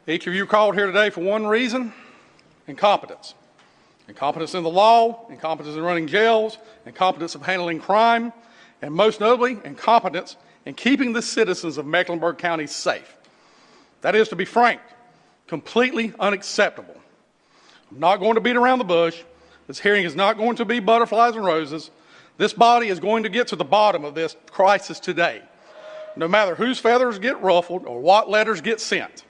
Each of you called here today for one reason: incompetence. Incompetence in the law, incompetence in running jails, incompetence of handling crime, and most notably, incompetence in keeping the citizens of Mecklenburg County safe. That is, to be frank, completely unacceptable. I'm not going to beat around the bush. This hearing is not going to be butterflies and roses. This body is going to get to the bottom of this crisis today, no matter whose feathers get ruffled or what letters get sent.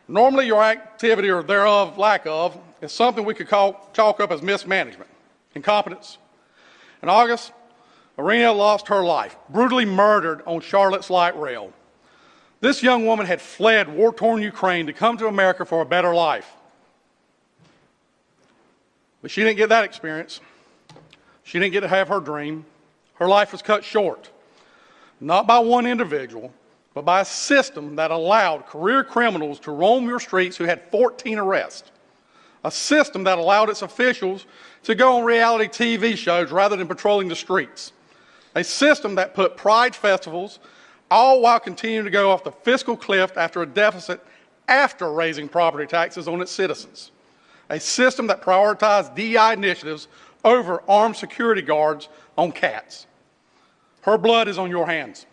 Normally, your activity or thereof, lack of, is something we could chalk up as mismanagement, incompetence. In August, Irina lost her life, brutally murdered on Charlotte's light rail. This young woman had fled war-torn Ukraine to come to America for a better life. But she didn't get that experience. She didn't get to have her dream. Her life was cut short, not by one individual, but by a system that allowed career criminals to roam your streets who had 14 arrests. A system that allowed its officials to go on reality TV shows rather than patrolling the streets. A system that put pride festivals, all while continuing to go off the fiscal cliff after a deficit after raising property taxes on its citizens. A system that prioritized DI initiatives over armed security guards on cats. Her blood is on your hands.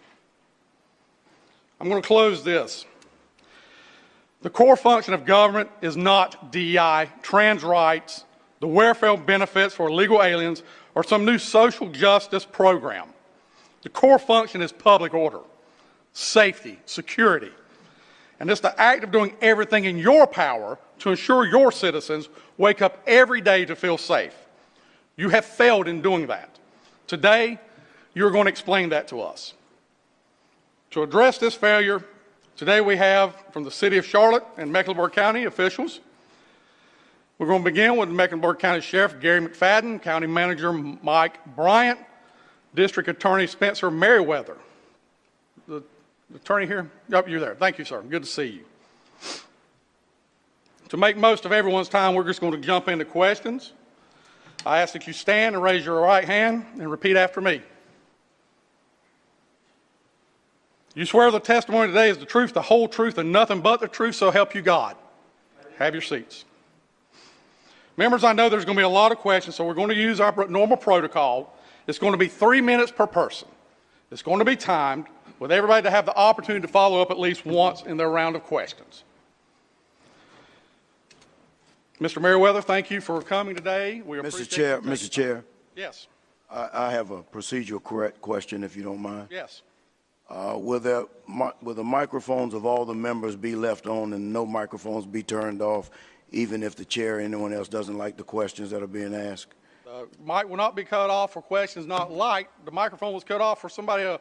I'm going to close this. The core function of government is not DEI, trans rights, the welfare benefits for illegal aliens, or some new social justice program. The core function is public order, safety, security. And it's the act of doing everything in your power to ensure your citizens wake up every day to feel safe. You have failed in doing that. Today, you're going to explain that to us. To address this failure, today we have from the City of Charlotte and Mecklenburg County officials. We're going to begin with Mecklenburg County Sheriff Garry McFadden, County Manager Mike Bryant, District Attorney Spencer Merriweather. The attorney here? Yep, you're there. Thank you, sir. Good to see you. To make most of everyone's time, we're just going to jump into questions. I ask that you stand and raise your right hand and repeat after me. You swear the testimony today is the truth, the whole truth, and nothing but the truth, so help you God. Have your seats. Members, I know there's going to be a lot of questions, so we're going to use our normal protocol. It's going to be 3 minutes per person. It's going to be timed with everybody to have the opportunity to follow up at least once in their round of questions. Mr. Merriweather, thank you for coming today. We appreciate it. Mr. Chair. Yes. I have a procedural correct question, if you don't mind. Yes. Will the microphones of all the members be left on and no microphones be turned off, even if the chair or anyone else doesn't like the questions that are being asked? Mic will not be cut off for questions not liked. The microphone was cut off for somebody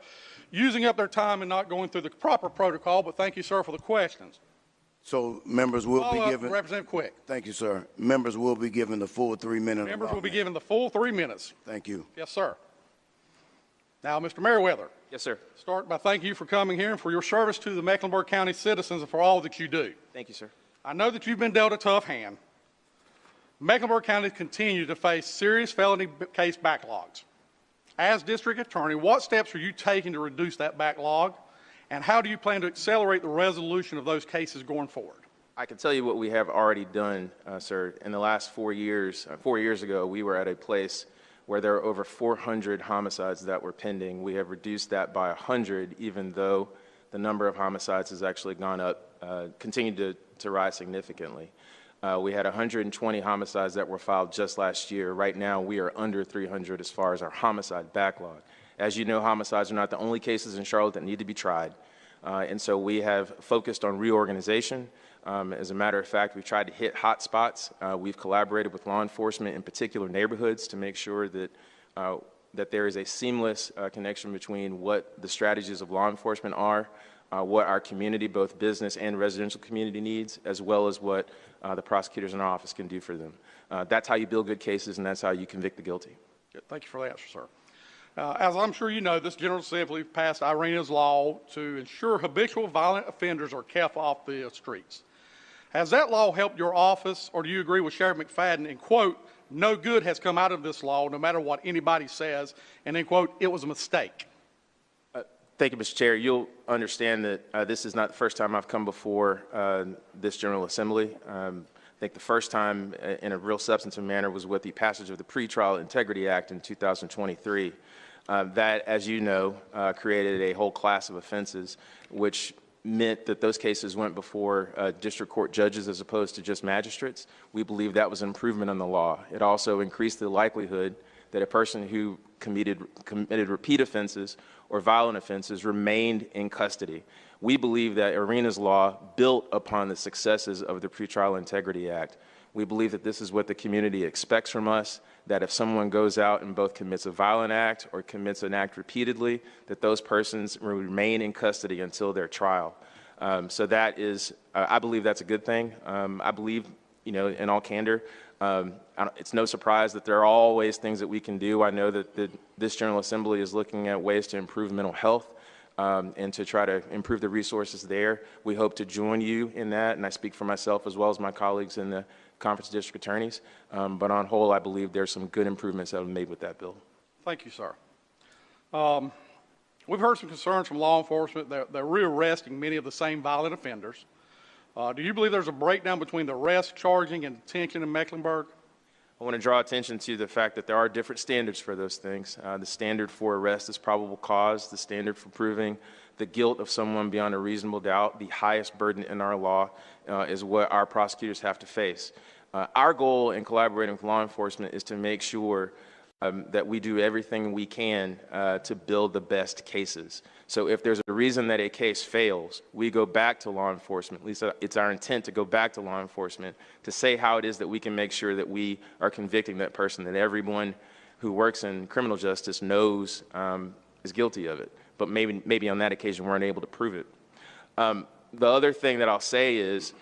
using up their time and not going through the proper protocol, but thank you, sir, for the questions. So members will be given... Representative Quick. Thank you, sir. Members will be given the full 3 minutes. Members will be given the full 3 minutes. Thank you. Yes, sir. Now, Mr. Merriweather. Yes, sir. Start by thanking you for coming here and for your service to the Mecklenburg County citizens and for all that you do. Thank you, sir. I know that you've been dealt a tough hand. Mecklenburg County continues to face serious felony case backlogs. As district attorney, what steps are you taking to reduce that backlog, and how do you plan to accelerate the resolution of those cases going forward? I can tell you what we have already done, sir. In the last 4 years, 4 years ago, we were at a place where there are over 400 homicides that were pending. We have reduced that by 100, even though the number of homicides has actually gone up, continued to rise significantly. We had 120 homicides that were filed just last year. Right now, we are under 300 as far as our homicide backlog. As you know, homicides are not the only cases in Charlotte that need to be tried. And so we have focused on reorganization. As a matter of fact, we've tried to hit hot spots. We've collaborated with law enforcement in particular neighborhoods to make sure that, that there is a seamless connection between what the strategies of law enforcement are, what our community, both business and residential community needs, as well as what the prosecutors in our office can do for them. That's how you build good cases, and that's how you convict the guilty. Good. Thank you for the answer, sir. As I'm sure you know, this General Assembly passed Irina's law to ensure habitual violent offenders are kept off the streets. Has that law helped your office, or do you agree with Sheriff McFadden and, quote, no good has come out of this law, no matter what anybody says, and then, quote, it was a mistake? Thank you, Mr. Chair. You'll understand that this is not the first time I've come before this General Assembly. I think the first time in a real substantive manner was with the passage of the Pretrial Integrity Act in 2023. That, as you know, created a whole class of offenses, which meant that those cases went before district court judges as opposed to just magistrates. We believe that was an improvement on the law. It also increased the likelihood that a person who committed repeat offenses or violent offenses remained in custody. We believe that Arena's law built upon the successes of the Pretrial Integrity Act. We believe that this is what the community expects from us, that if someone goes out and both commits a violent act or commits an act repeatedly, that those persons will remain in custody until their trial. So that is, I believe that's a good thing. I believe, in all candor, it's no surprise that there are always things that we can do. I know that this General Assembly is looking at ways to improve mental health and to try to improve the resources there. We hope to join you in that, and I speak for myself as well as my colleagues in the Conference of District Attorneys. But on whole, I believe there's some good improvements that have been made with that bill. Thank you, sir. We've heard some concerns from law enforcement that they're rearresting many of the same violent offenders. Do you believe there's a breakdown between the arrest, charging, and detention in Mecklenburg? I want to draw attention to the fact that there are different standards for those things. The standard for arrest is probable cause. The standard for proving the guilt of someone beyond a reasonable doubt, the highest burden in our law, is what our prosecutors have to face. Our goal in collaborating with law enforcement is to make sure that we do everything we can to build the best cases. So if there's a reason that a case fails, we go back to law enforcement. At least it's our intent to go back to law enforcement to say how it is that we can make sure that we are convicting that person, that everyone who works in criminal justice knows is guilty of it. But maybe on that occasion weren't able to prove it. The other thing that I'll say is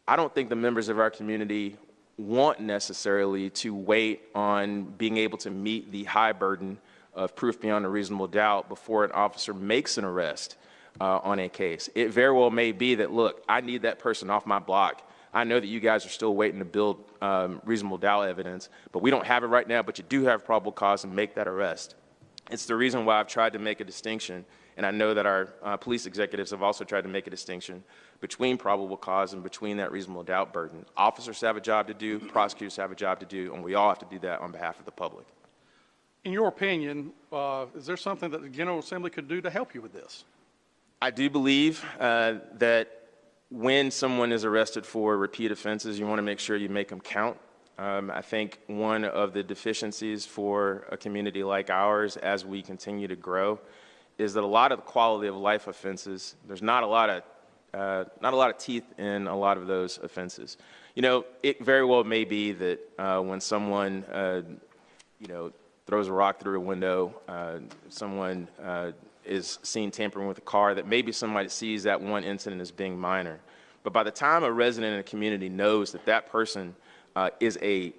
I don't think the members of our community want necessarily to wait on being able to meet the high burden of proof beyond a reasonable doubt before an officer makes an arrest on a case. It very well may be that, look, I need that person off my block. I know that you guys are still waiting to build reasonable doubt evidence, but we don't have it right now, but you do have probable cause and make that arrest. It's the reason why I've tried to make a distinction, and I know that our police executives have also tried to make a distinction between probable cause and between that reasonable doubt burden. Officers have a job to do, prosecutors have a job to do, and we all have to do that on behalf of the public. In your opinion, is there something that the General Assembly could do to help you with this? I do believe that when someone is arrested for repeat offenses, you want to make sure you make them count. I think one of the deficiencies for a community like ours as we continue to grow is that a lot of the quality of life offenses, there's not a lot of teeth in a lot of those offenses. It very well may be that when someone, throws a rock through a window, someone is seen tampering with a car, that maybe somebody sees that one incident as being minor. But by the time a resident in a community knows that that person is a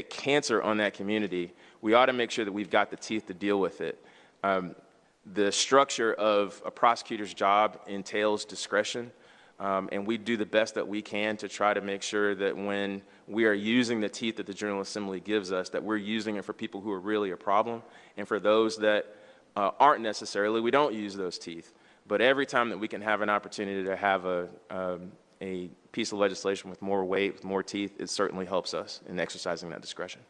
cancer on that community, we ought to make sure that we've got the teeth to deal with it. The structure of a prosecutor's job entails discretion, and we do the best that we can to try to make sure that when we are using the teeth that the General Assembly gives us, that we're using it for people who are really a problem, and for those that aren't necessarily, we don't use those teeth. But every time that we can have an opportunity to have a piece of legislation with more weight, with more teeth, it certainly helps us in exercising that discretion.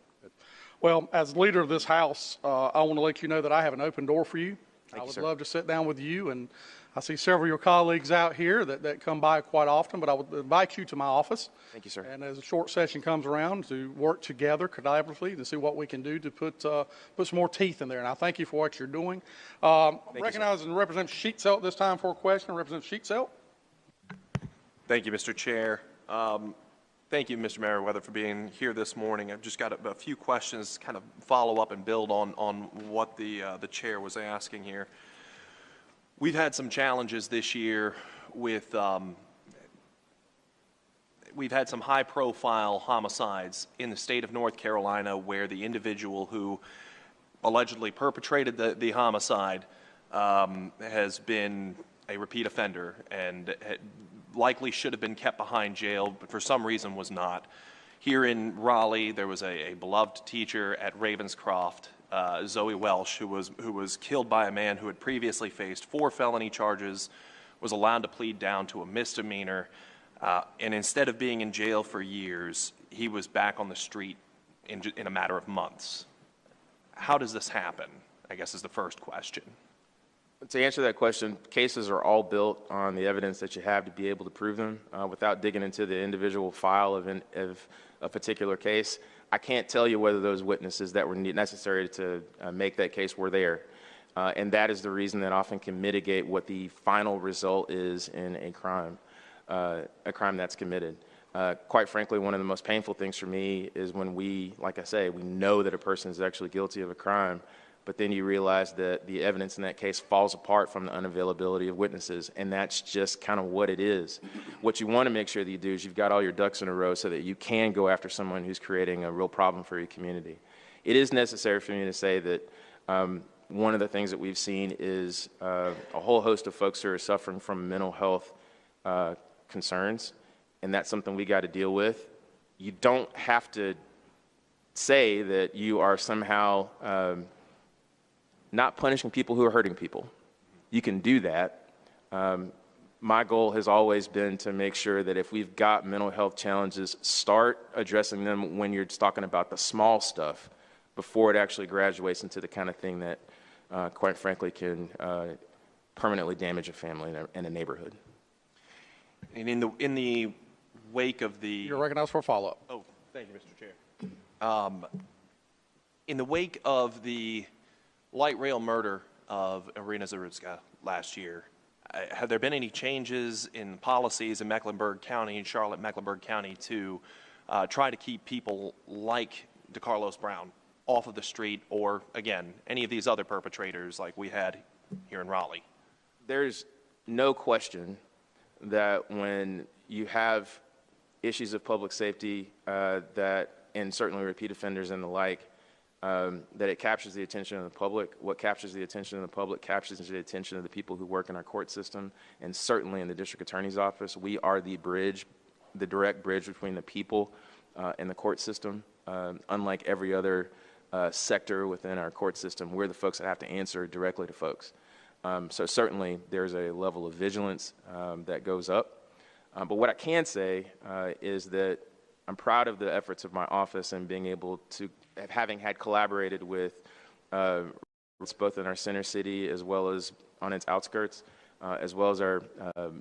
Well, as leader of this House, I want to let you know that I have an open door for you. I would love to sit down with you, and I see several of your colleagues out here that come by quite often, but I would invite you to my office. Thank you, sir. And as a short session comes around, to work together collaboratively to see what we can do to put some more teeth in there. And I thank you for what you're doing. Recognizing Representative Sheetzelt this time for a question. Representative Sheetzelt. Thank you, Mr. Chair. Thank you, Mr. Merriweather, for being here this morning. I've just got a few questions, kind of follow up and build on what the chair was asking here. We've had some challenges this year with, we've had some high-profile homicides in the state of North Carolina where the individual who allegedly perpetrated the homicide has been a repeat offender and likely should have been kept behind jail, but for some reason was not. Here in Raleigh, there was a beloved teacher at Ravenscroft Zoe Welsh, who was killed by a man who had previously faced 4 felony charges, was allowed to plead down to a misdemeanor, and instead of being in jail for years, he was back on the street in a matter of months. How does this happen, I guess, is the first question. To answer that question, cases are all built on the evidence that you have to be able to prove them. Without digging into the individual file of a particular case, I can't tell you whether those witnesses that were necessary to make that case were there. And that is the reason that often can mitigate what the final result is in a crime that's committed. Quite frankly, one of the most painful things for me is when we, like I say, we know that a person is actually guilty of a crime, but then you realize that the evidence in that case falls apart from the unavailability of witnesses, and that's just kind of what it is. What you want to make sure that you do is you've got all your ducks in a row so that you can go after someone who's creating a real problem for your community. It is necessary for me to say that one of the things that we've seen is a whole host of folks who are suffering from mental health concerns, and that's something we got to deal with. You don't have to say that you are somehow not punishing people who are hurting people. You can do that. My goal has always been to make sure that if we've got mental health challenges, start addressing them when you're talking about the small stuff before it actually graduates into the kind of thing that, quite frankly, can permanently damage a family and a neighborhood. And in the wake of the... You're recognized for a follow-up. Oh, thank you, Mr. Chair. In the wake of the light rail murder of Irina Zarutska last year, have there been any changes in policies in Mecklenburg County and Charlotte-Mecklenburg County to try to keep people like DeCarlos Brown off of the street, or, again, any of these other perpetrators like we had here in Raleigh? There's no question that when you have issues of public safety and certainly repeat offenders and the like, that it captures the attention of the public. What captures the attention of the public captures the attention of the people who work in our court system, and certainly in the district attorney's office. We are the bridge, the direct bridge between the people and the court system. Unlike every other sector within our court system, we're the folks that have to answer directly to folks. So certainly there's a level of vigilance that goes up. But what I can say is that I'm proud of the efforts of my office and being able to, having had collaborated with both in our center city as well as on its outskirts, as well as our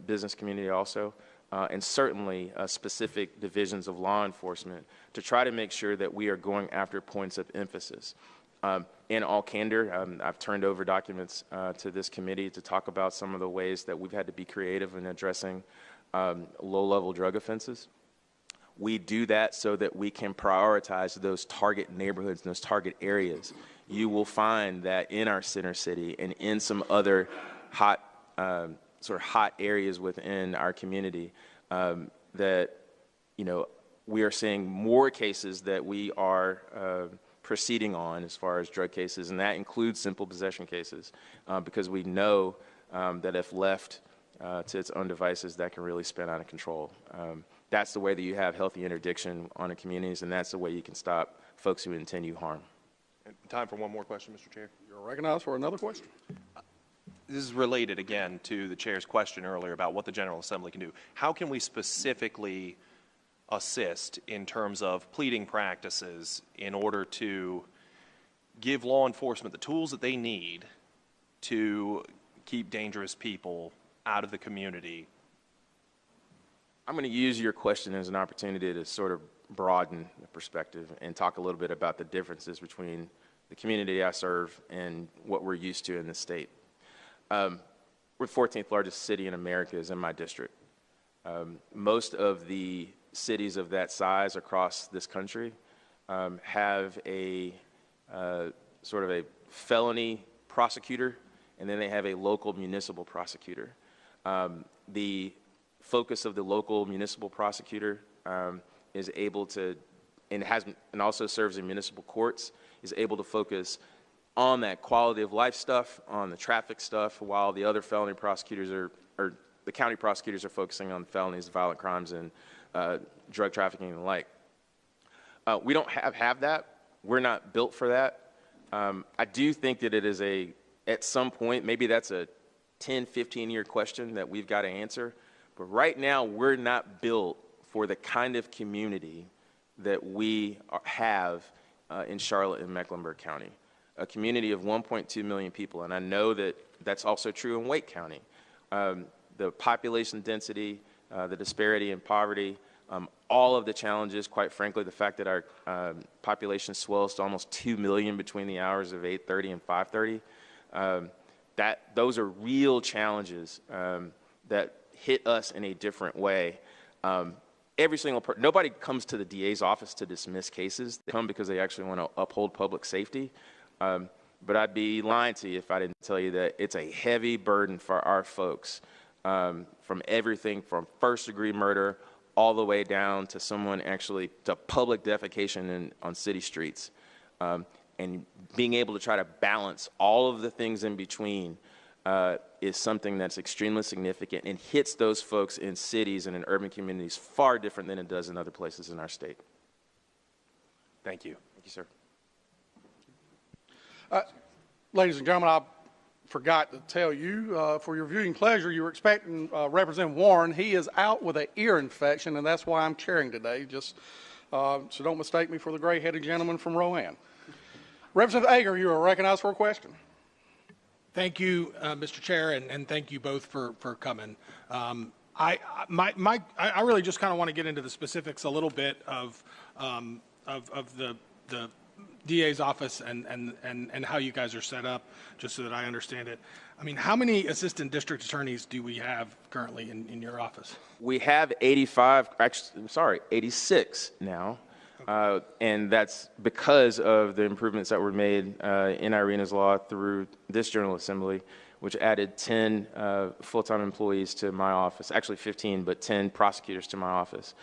business community also, and certainly specific divisions of law enforcement to try to make sure that we are going after points of emphasis. In all candor, I've turned over documents to this committee to talk about some of the ways that we've had to be creative in addressing low-level drug offenses. We do that so that we can prioritize those target neighborhoods, those target areas. You will find that in our center city and in some other hot areas within our community, that we are seeing more cases that we are proceeding on as far as drug cases, and that includes simple possession cases, because we know that if left to its own devices, that can really spin out of control. That's the way that you have healthy interdiction on the communities, and that's the way you can stop folks who intend you harm. And time for one more question, Mr. Chair. You're recognized for another question. This is related, again, to the Chair's question earlier about what the General Assembly can do. How can we specifically assist in terms of pleading practices in order to give law enforcement the tools that they need to keep dangerous people out of the community? I'm going to use your question as an opportunity to sort of broaden the perspective and talk a little bit about the differences between the community I serve and what we're used to in the state. We're the 14th largest city in America is in my district. Most of the cities of that size across this country have a sort of a felony prosecutor, and then they have a local municipal prosecutor. The focus of the local municipal prosecutor is able to, and also serves in municipal courts, is able to focus on that quality of life stuff, on the traffic stuff, while the other felony prosecutors or the county prosecutors are focusing on felonies, violent crimes, and drug trafficking and the like. We don't have that. We're not built for that. I do think that it is at some point, maybe that's a 10, 15-year question that we've got to answer. But right now, we're not built for the kind of community that we have in Charlotte and Mecklenburg County, a community of 1.2 million people. And I know that that's also true in Wake County. The population density, the disparity in poverty, all of the challenges, quite frankly, the fact that our population swells to almost 2 million between the hours of 8:30 and 5:30, those are real challenges that hit us in a different way. Every single person, nobody comes to the DA's office to dismiss cases. They come because they actually want to uphold public safety. But I'd be lying to you if I didn't tell you that it's a heavy burden for our folks, from everything from first-degree murder all the way down to to public defecation on city streets. And being able to try to balance all of the things in between is something that's extremely significant and hits those folks in cities and in urban communities far different than it does in other places in our state. Thank you. Thank you, sir. Ladies and gentlemen, I forgot to tell you, for your viewing pleasure, you were expecting Representative Warren. He is out with an ear infection, and that's why I'm chairing today. Just so don't mistake me for the gray-headed gentleman from Rowan. Representative Ager, you are recognized for a question. Thank you, Mr. Chair, and thank you both for coming. I really just kind of want to get into the specifics a little bit of the DA's office and how you guys are set up, just so that I understand it. I mean, how many assistant district attorneys do we have currently in your office? We have 86 now. And that's because of the improvements that were made in Irena's law through this General Assembly, which added 10 full-time employees to my office, actually 15, but 10 prosecutors to my office.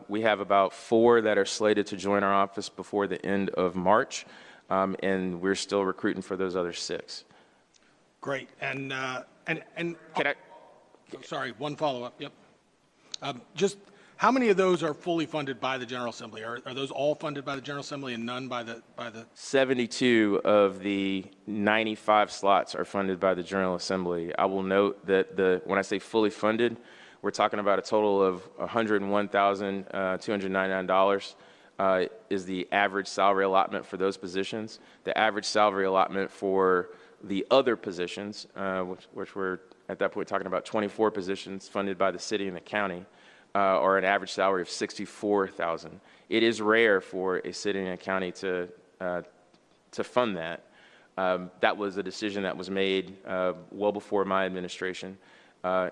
We have about 4 that are slated to join our office before the end of March, and we're still recruiting for those other 6. Great. And Can I? sorry, one follow-up. Yep. Just how many of those are fully funded by the General Assembly? Are those all funded by the General Assembly and none by the 72 of the 95 slots are funded by the General Assembly. I will note that when I say fully funded, we're talking about a total of $101,299 is the average salary allotment for those positions. The average salary allotment for the other positions, which we're at that point talking about 24 positions funded by the city and the county, or an average salary of $64,000. It is rare for a city and a county to fund that. That was a decision that was made well before my administration,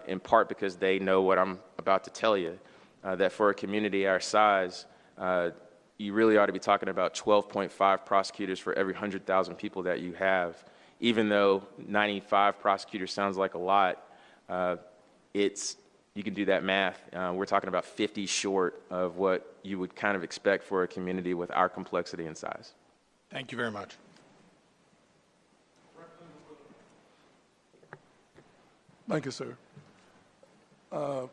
in part because they know what I'm about to tell you, that for a community our size, you really ought to be talking about 12.5 prosecutors for every 100,000 people that you have. Even though 95 prosecutors sounds like a lot, you can do that math. We're talking about 50 short of what you would kind of expect for a community with our complexity and size. Thank you very much. Thank you, sir.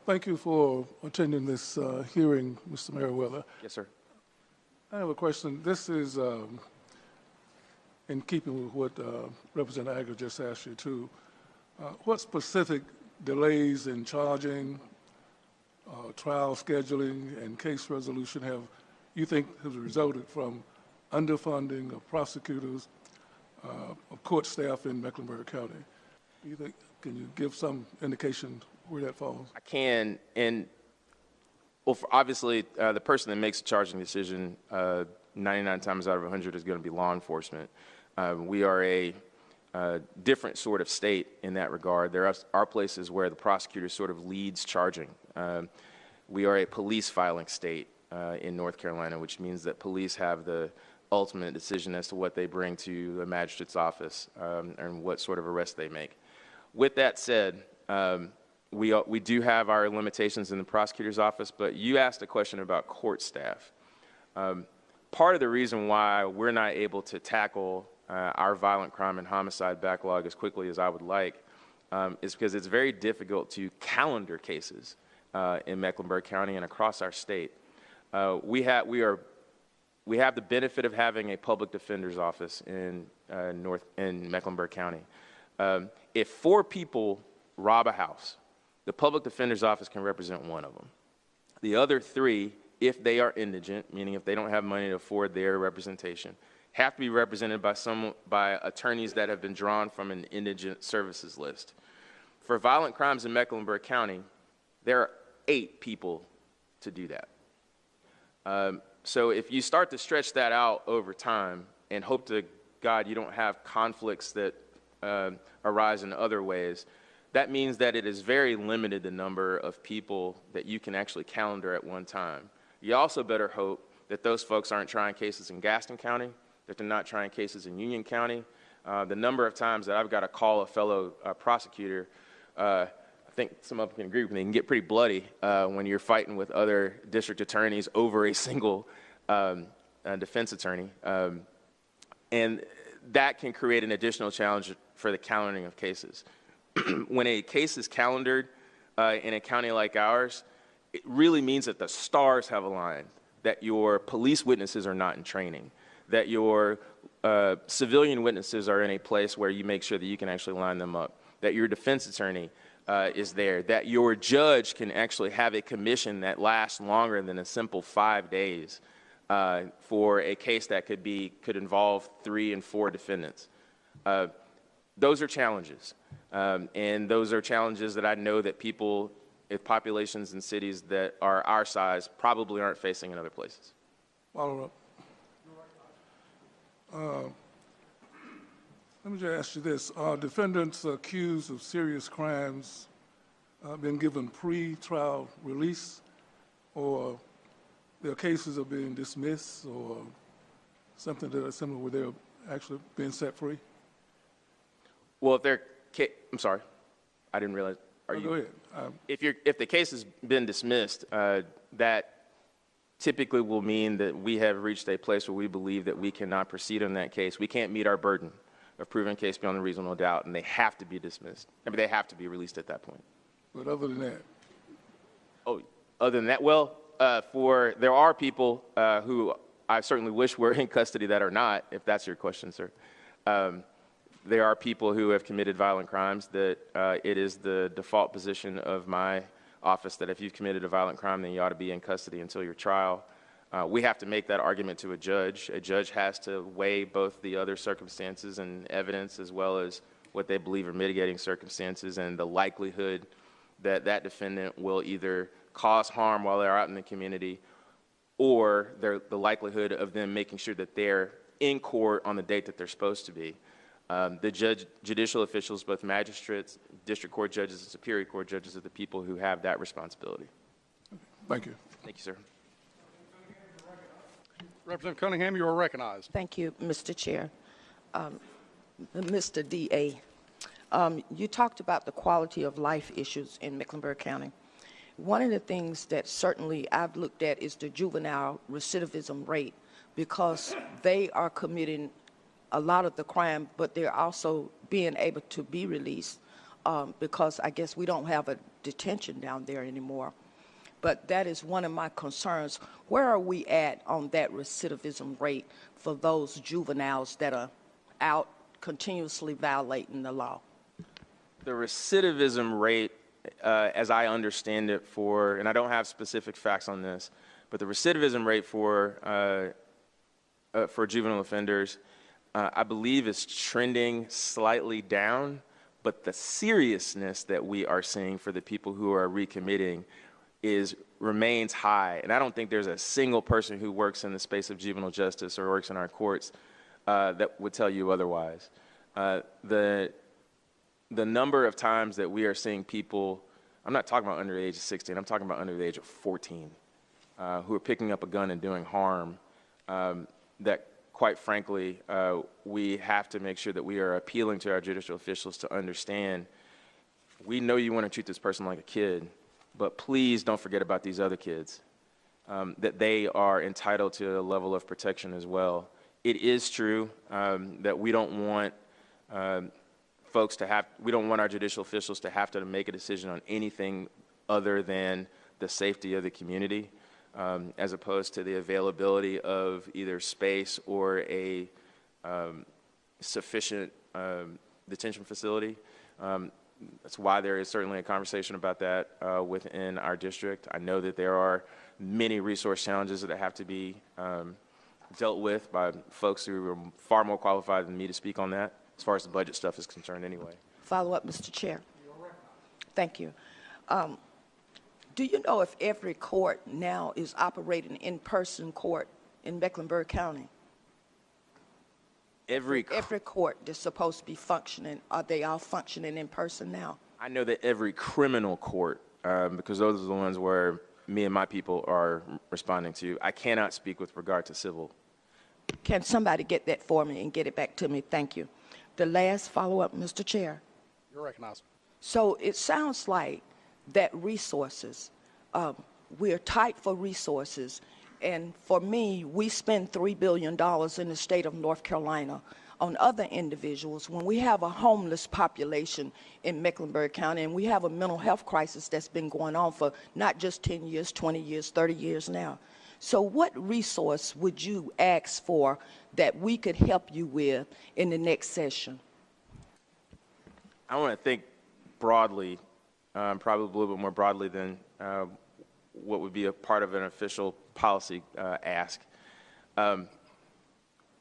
Thank you for attending this hearing, Mr. Merriweather. Yes, sir. I have a question. This is in keeping with what Representative Ager just asked you too. What specific delays in charging, trial scheduling, and case resolution have resulted from underfunding of prosecutors, of court staff in Mecklenburg County? Can you give some indication where that falls? I can, and well, obviously, the person that makes a charging decision 99 times out of 100 is going to be law enforcement. We are a different sort of state in that regard. There are places where the prosecutor sort of leads charging. We are a police filing state in North Carolina, which means that police have the ultimate decision as to what they bring to the magistrate's office and what sort of arrest they make. With that said, we do have our limitations in the prosecutor's office, but you asked a question about court staff. Part of the reason why we're not able to tackle our violent crime and homicide backlog as quickly as I would like is because it's very difficult to calendar cases in Mecklenburg County and across our state. We we have the benefit of having a public defender's office in Mecklenburg County. If 4 people rob a house, the public defender's office can represent 1 of them. The other 3, if they are indigent, meaning if they don't have money to afford their representation, have to be represented by attorneys that have been drawn from an indigent services list. For violent crimes in Mecklenburg County, there are 8 people to do that. So if you start to stretch that out over time and hope to God you don't have conflicts that arise in other ways, that means that it is very limited the number of people that you can actually calendar at one time. You also better hope that those folks aren't trying cases in Gaston County, that they're not trying cases in Union County. The number of times that I've got to call a fellow prosecutor, I think some of them can agree with me, it can get pretty bloody when you're fighting with other district attorneys over a single defense attorney. And that can create an additional challenge for the calendaring of cases. When a case is calendared in a county like ours, it really means that the stars have aligned, that your police witnesses are not in training, that your civilian witnesses are in a place where you make sure that you can actually line them up, that your defense attorney is there, that your judge can actually have a commission that lasts longer than a simple 5 days for a case that could involve 3 and 4 defendants. Those are challenges, and those are challenges that I know that people, populations in cities that are our size, probably aren't facing in other places. Follow up. Let me just ask you this. Are defendants accused of serious crimes been given pre-trial release, or their cases are being dismissed, or something that is similar where they're actually being set free? Well, if they're, I'm sorry, I didn't realize. Go ahead. If the case has been dismissed, that typically will mean that we have reached a place where we believe that we cannot proceed on that case. We can't meet our burden of proving a case beyond a reasonable doubt, and they have to be dismissed. I mean, they have to be released at that point. But other than that? Oh, other than that, well, there are people who I certainly wish were in custody that are not, if that's your question, sir. There are people who have committed violent crimes that it is the default position of my office that if you've committed a violent crime, then you ought to be in custody until your trial. We have to make that argument to a judge. A judge has to weigh both the other circumstances and evidence as well as what they believe are mitigating circumstances and the likelihood that that defendant will either cause harm while they're out in the community or the likelihood of them making sure that they're in court on the date that they're supposed to be. The judicial officials, both magistrates, district court judges, and superior court judges are the people who have that responsibility. Thank you. Thank you, sir. Representative Cunningham, you are recognized. Thank you, Mr. Chair. Mr. D.A., you talked about the quality of life issues in Mecklenburg County. One of the things that certainly I've looked at is the juvenile recidivism rate, because they are committing a lot of the crime, but they're also being able to be released because I guess we don't have a detention down there anymore. But that is one of my concerns. Where are we at on that recidivism rate for those juveniles that are out continuously violating the law? The recidivism rate, as I understand it and I don't have specific facts on this, but the recidivism rate for juvenile offenders, I believe is trending slightly down, but the seriousness that we are seeing for the people who are recommitting remains high. And I don't think there's a single person who works in the space of juvenile justice or works in our courts that would tell you otherwise. The number of times that we are seeing people, I'm not talking about under the age of 16, I'm talking about under the age of 14, who are picking up a gun and doing harm, that quite frankly, we have to make sure that we are appealing to our judicial officials to understand, we know you want to treat this person like a kid, but please don't forget about these other kids, that they are entitled to a level of protection as well. It is true that we don't want we don't want our judicial officials to have to make a decision on anything other than the safety of the community. as opposed to the availability of either space or a sufficient detention facility. That's why there is certainly a conversation about that within our district. I know that there are many resource challenges that have to be dealt with by folks who are far more qualified than me to speak on that, as far as the budget stuff is concerned anyway. Follow up, Mr. Chair. Thank you. Do you know if every court now is operating in-person court in Mecklenburg County? Every court that's supposed to be functioning, are they all functioning in person now? I know that every criminal court, because those are the ones where me and my people are responding to. I cannot speak with regard to civil. Can somebody get that for me and get it back to me? Thank you. The last follow-up, Mr. Chair. You're recognized. So it sounds like that resources, we're tight for resources. And for me, we spend $3 billion in the state of North Carolina on other individuals. When we have a homeless population in Mecklenburg County, and we have a mental health crisis that's been going on for not just 10 years, 20 years, 30 years now. So what resource would you ask for that we could help you with in the next session? I want to think broadly, probably a little bit more broadly than what would be a part of an official policy ask.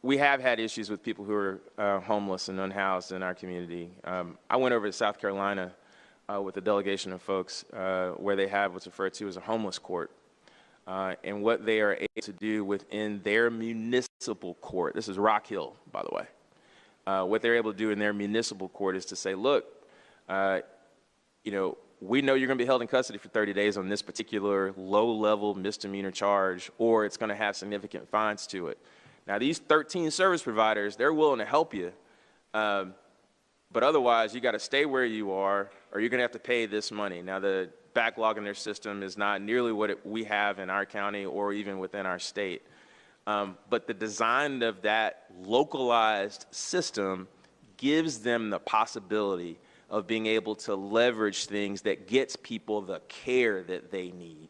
We have had issues with people who are homeless and unhoused in our community. I went over to South Carolina with a delegation of folks where they have what's referred to as a homeless court. And what they are able to do within their municipal court, this is Rock Hill, by the way, what they're able to do in their municipal court is to say, look, you know, we know you're going to be held in custody for 30 days on this particular low-level misdemeanor charge, or it's going to have significant fines to it. Now, these 13 service providers, they're willing to help you, but otherwise, you got to stay where you are, or you're going to have to pay this money. Now, the backlog in their system is not nearly what we have in our county or even within our state. But the design of that localized system gives them the possibility of being able to leverage things that gets people the care that they need.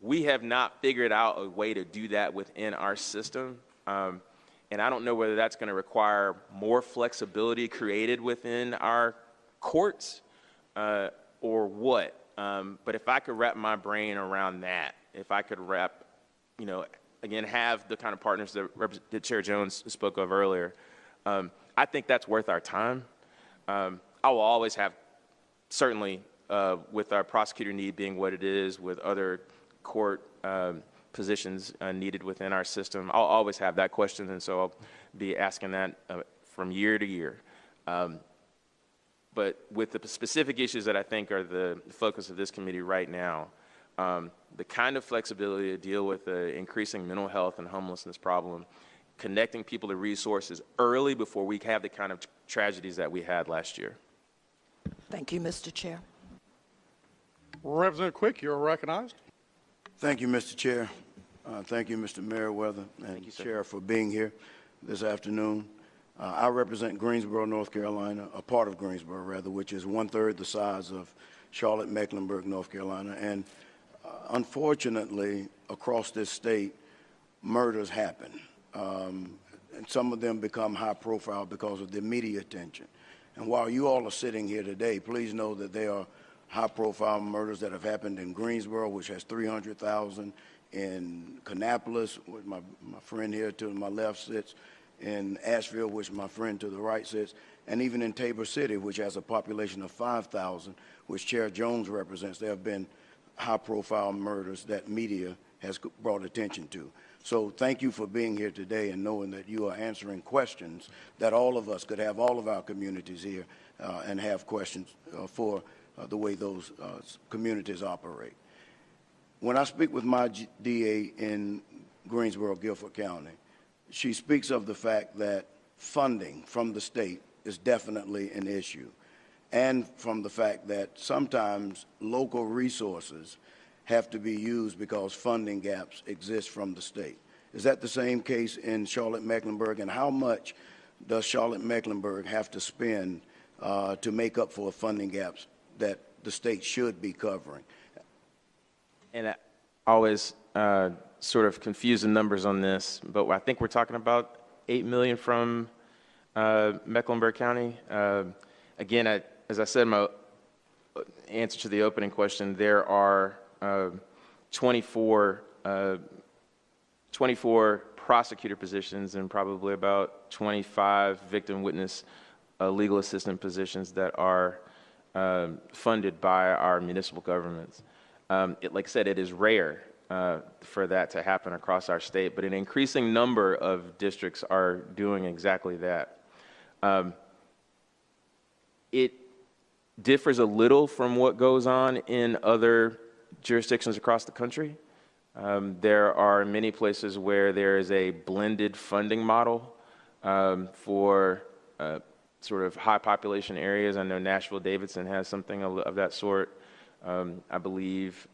We have not figured out a way to do that within our system. And I don't know whether that's going to require more flexibility created within our courts or what. But if I could wrap my brain around that, if I could wrap, you know, again, have the kind of partners that Chair Jones spoke of earlier, I think that's worth our time. I will always have, certainly with our prosecutor need being what it is, with other court positions needed within our system, I'll always have that question, and so I'll be asking that from year to year. But with the specific issues that I think are the focus of this committee right now, the kind of flexibility to deal with the increasing mental health and homelessness problem, connecting people to resources early before we have the kind of tragedies that we had last year. Thank you, Mr. Chair. Representative Quick, you're recognized. Thank you, Mr. Chair. Thank you, Mr. Merriweather and Chair, for being here this afternoon. I represent Greensboro, North Carolina, a part of Greensboro, rather, which is 1/3 the size of Charlotte, Mecklenburg, North Carolina. And unfortunately, across this state, murders happen. And some of them become high profile because of the media attention. And while you all are sitting here today, please know that there are high profile murders that have happened in Greensboro, which has 300,000, in Kannapolis, where my friend here to my left sits, in Asheville, which my friend to the right sits, and even in Tabor City, which has a population of 5,000, which Chair Jones represents. There have been high profile murders that media has brought attention to. So thank you for being here today and knowing that you are answering questions that all of us could have, all of our communities here, and have questions for the way those communities operate. When I speak with my DA in Greensboro, Guilford County, she speaks of the fact that funding from the state is definitely an issue, and from the fact that sometimes local resources have to be used because funding gaps exist from the state. Is that the same case in Charlotte, Mecklenburg? And how much does Charlotte, Mecklenburg have to spend to make up for funding gaps that the state should be covering? And always sort of confuse the numbers on this, but I think we're talking about 8 million from Mecklenburg County. Again, as I said in my answer to the opening question, there are 24 prosecutor positions and probably about 25 victim witness legal assistant positions that are funded by our municipal governments. Like I said, it is rare for that to happen across our state, but an increasing number of districts are doing exactly that. It differs a little from what goes on in other jurisdictions across the country. There are many places where there is a blended funding model for sort of high population areas. I know Nashville-Davidson has something of that sort. I believe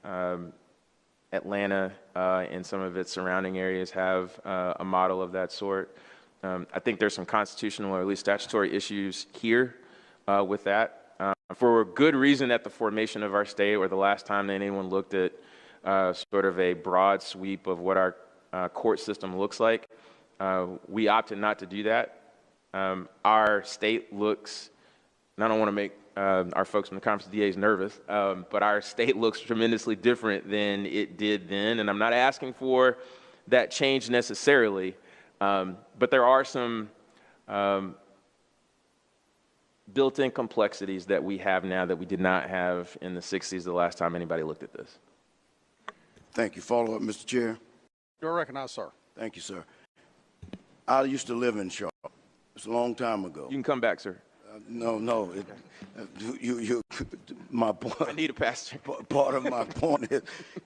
Atlanta and some of its surrounding areas have a model of that sort. I think there's some constitutional or at least statutory issues here with that. For good reason at the formation of our state, or the last time that anyone looked at sort of a broad sweep of what our court system looks like, we opted not to do that. Our state looks, and I don't want to make our folks from the Conference of DAs nervous, but our state looks tremendously different than it did then, and I'm not asking for that change necessarily, but there are some built-in complexities that we have now that we did not have in the 60s the last time anybody looked at this. Thank you. Follow-up, Mr. Chair. You're recognized, sir. Thank you, sir. I used to live in Charlotte. It's a long time ago. You can come back, sir. No. My point. I need a pastor. Part of my point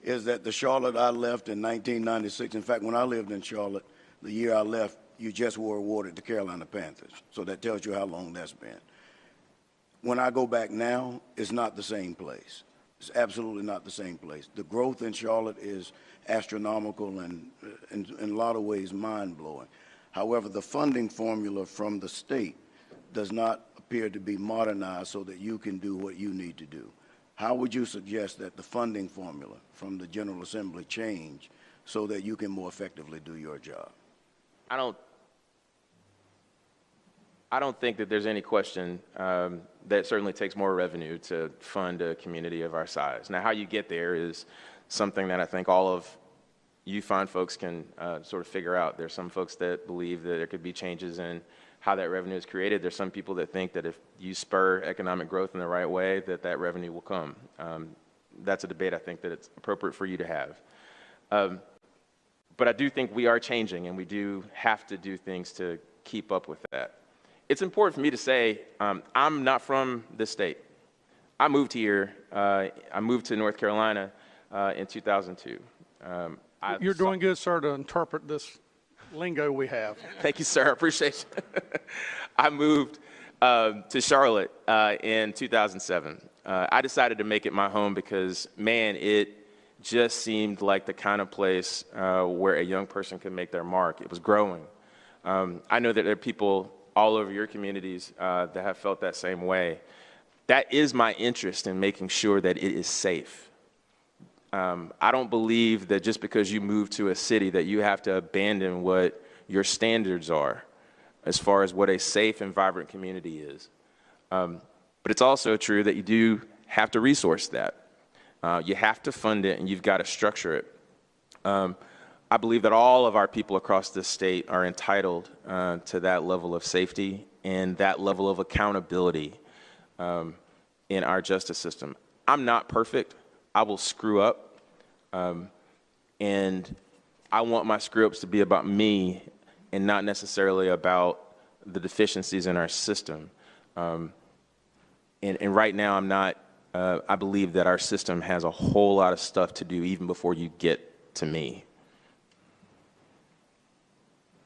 is that the Charlotte I left in 1996. In fact, when I lived in Charlotte, the year I left, you just were awarded the Carolina Panthers. So that tells you how long that's been. When I go back now, it's not the same place. It's absolutely not the same place. The growth in Charlotte is astronomical and in a lot of ways mind-blowing. However, the funding formula from the state does not appear to be modernized so that you can do what you need to do. How would you suggest that the funding formula from the General Assembly change so that you can more effectively do your job? I don't think that there's any question that it certainly takes more revenue to fund a community of our size. Now, how you get there is something that I think all of you fine folks can sort of figure out. There's some folks that believe that there could be changes in how that revenue is created. There's some people that think that if you spur economic growth in the right way, that revenue will come. That's a debate I think that it's appropriate for you to have. But I do think we are changing, and we do have to do things to keep up with that. It's important for me to say I'm not from this state. I moved here. I moved to North Carolina in 2002. You're doing good, sir, to interpret this lingo we have. Thank you, sir. I appreciate you. I moved to Charlotte in 2007. I decided to make it my home because, man, it just seemed like the kind of place where a young person could make their mark. It was growing. I know that there are people all over your communities that have felt that same way. That is my interest in making sure that it is safe. I don't believe that just because you move to a city that you have to abandon what your standards are as far as what a safe and vibrant community is. But it's also true that you do have to resource that. You have to fund it, and you've got to structure it. I believe that all of our people across this state are entitled to that level of safety and that level of accountability in our justice system. I'm not perfect. I will screw up, and I want my screw-ups to be about me and not necessarily about the deficiencies in our system. And right now, I'm not, I believe that our system has a whole lot of stuff to do even before you get to me.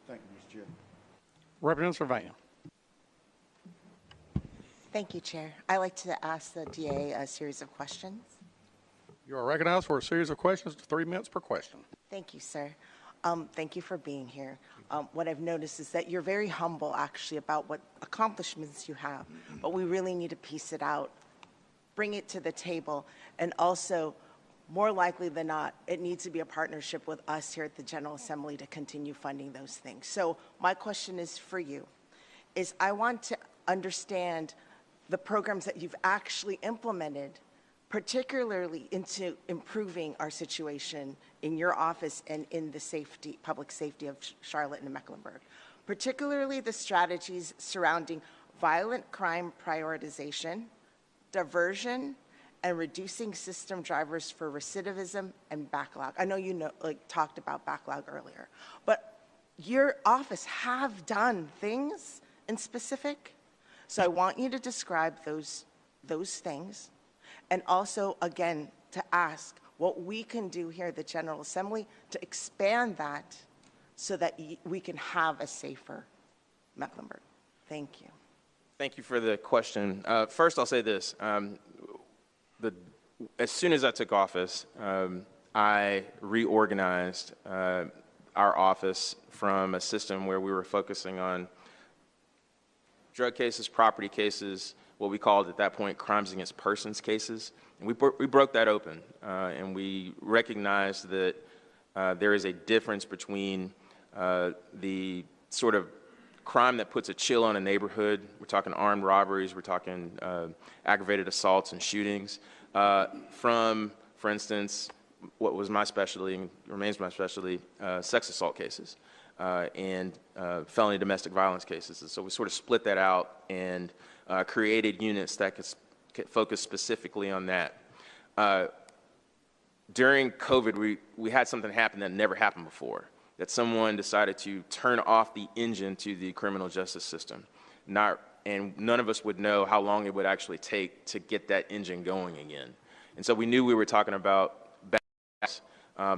Thank you, Mr. Chair. Representative Sylvania. Thank you, Chair. I'd like to ask the DA a series of questions. You are recognized for a series of questions, 3 minutes per question. Thank you, sir. Thank you for being here. What I've noticed is that you're very humble, actually, about what accomplishments you have, but we really need to piece it out, bring it to the table, and also more likely than not, it needs to be a partnership with us here at the General Assembly to continue funding those things. So my question is for you, is I want to understand the programs that you've actually implemented, particularly into improving our situation in your office and in the safety, public safety of Charlotte and Mecklenburg, particularly the strategies surrounding violent crime prioritization, diversion, and reducing system drivers for recidivism and backlog. I know you talked about backlog earlier, but your office have done things in specific. So I want you to describe those things, and also, again, to ask what we can do here at the General Assembly to expand that so that we can have a safer Mecklenburg. Thank you. Thank you for the question. First, I'll say this. As soon as I took office, I reorganized our office from a system where we were focusing on drug cases, property cases, what we called at that point crimes against persons cases. And we broke that open, and we recognized that there is a difference between the sort of crime that puts a chill on a neighborhood. We're talking armed robberies, we're talking aggravated assaults and shootings, from, for instance, what was my specialty and remains my specialty, sex assault cases and felony domestic violence cases. And so we sort of split that out and created units that could focus specifically on that. During COVID, we had something happen that never happened before, that someone decided to turn off the engine to the criminal justice system. And none of us would know how long it would actually take to get that engine going again. And so we knew we were talking about balance.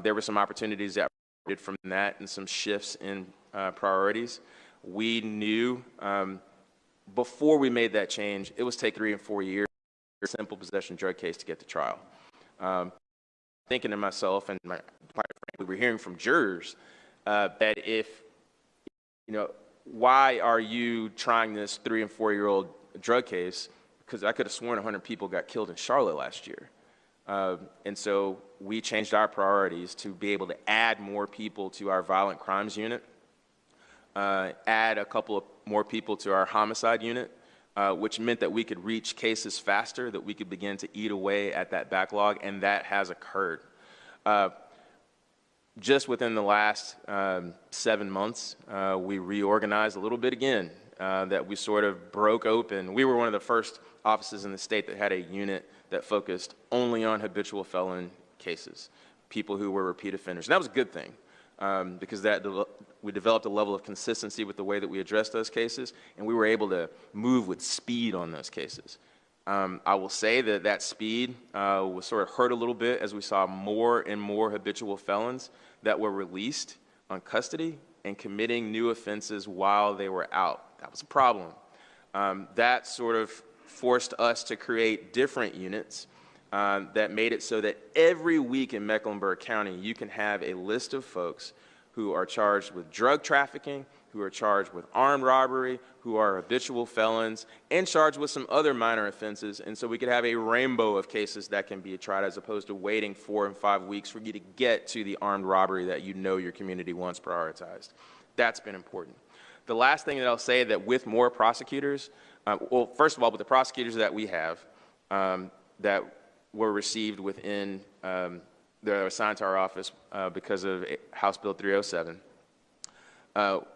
There were some opportunities that were from that and some shifts in priorities. We knew before we made that change, it was take 3 and 4 years for a simple possession drug case to get to trial. Thinking to myself, and quite frankly, we're hearing from jurors that if, why are you trying this 3 and 4 year old drug case? Because I could have sworn 100 people got killed in Charlotte last year. And so we changed our priorities to be able to add more people to our violent crimes unit, add a couple of more people to our homicide unit, which meant that we could reach cases faster, that we could begin to eat away at that backlog, and that has occurred. Just within the last 7 months, we reorganized a little bit again, that we sort of broke open. We were one of the first offices in the state that had a unit that focused only on habitual felon cases, people who were repeat offenders. And that was a good thing, because we developed a level of consistency with the way that we addressed those cases, and we were able to move with speed on those cases. I will say that that speed was sort of hurt a little bit as we saw more and more habitual felons that were released on custody and committing new offenses while they were out. That was a problem. That sort of forced us to create different units that made it so that every week in Mecklenburg County, you can have a list of folks who are charged with drug trafficking, who are charged with armed robbery, who are habitual felons, and charged with some other minor offenses. And so we could have a rainbow of cases that can be tried, as opposed to waiting 4 and 5 weeks for you to get to the armed robbery that you know your community wants prioritized. That's been important. The last thing that I'll say, that with more prosecutors, well, first of all, with the prosecutors that we have that were received within, that are assigned to our office because of House Bill 307,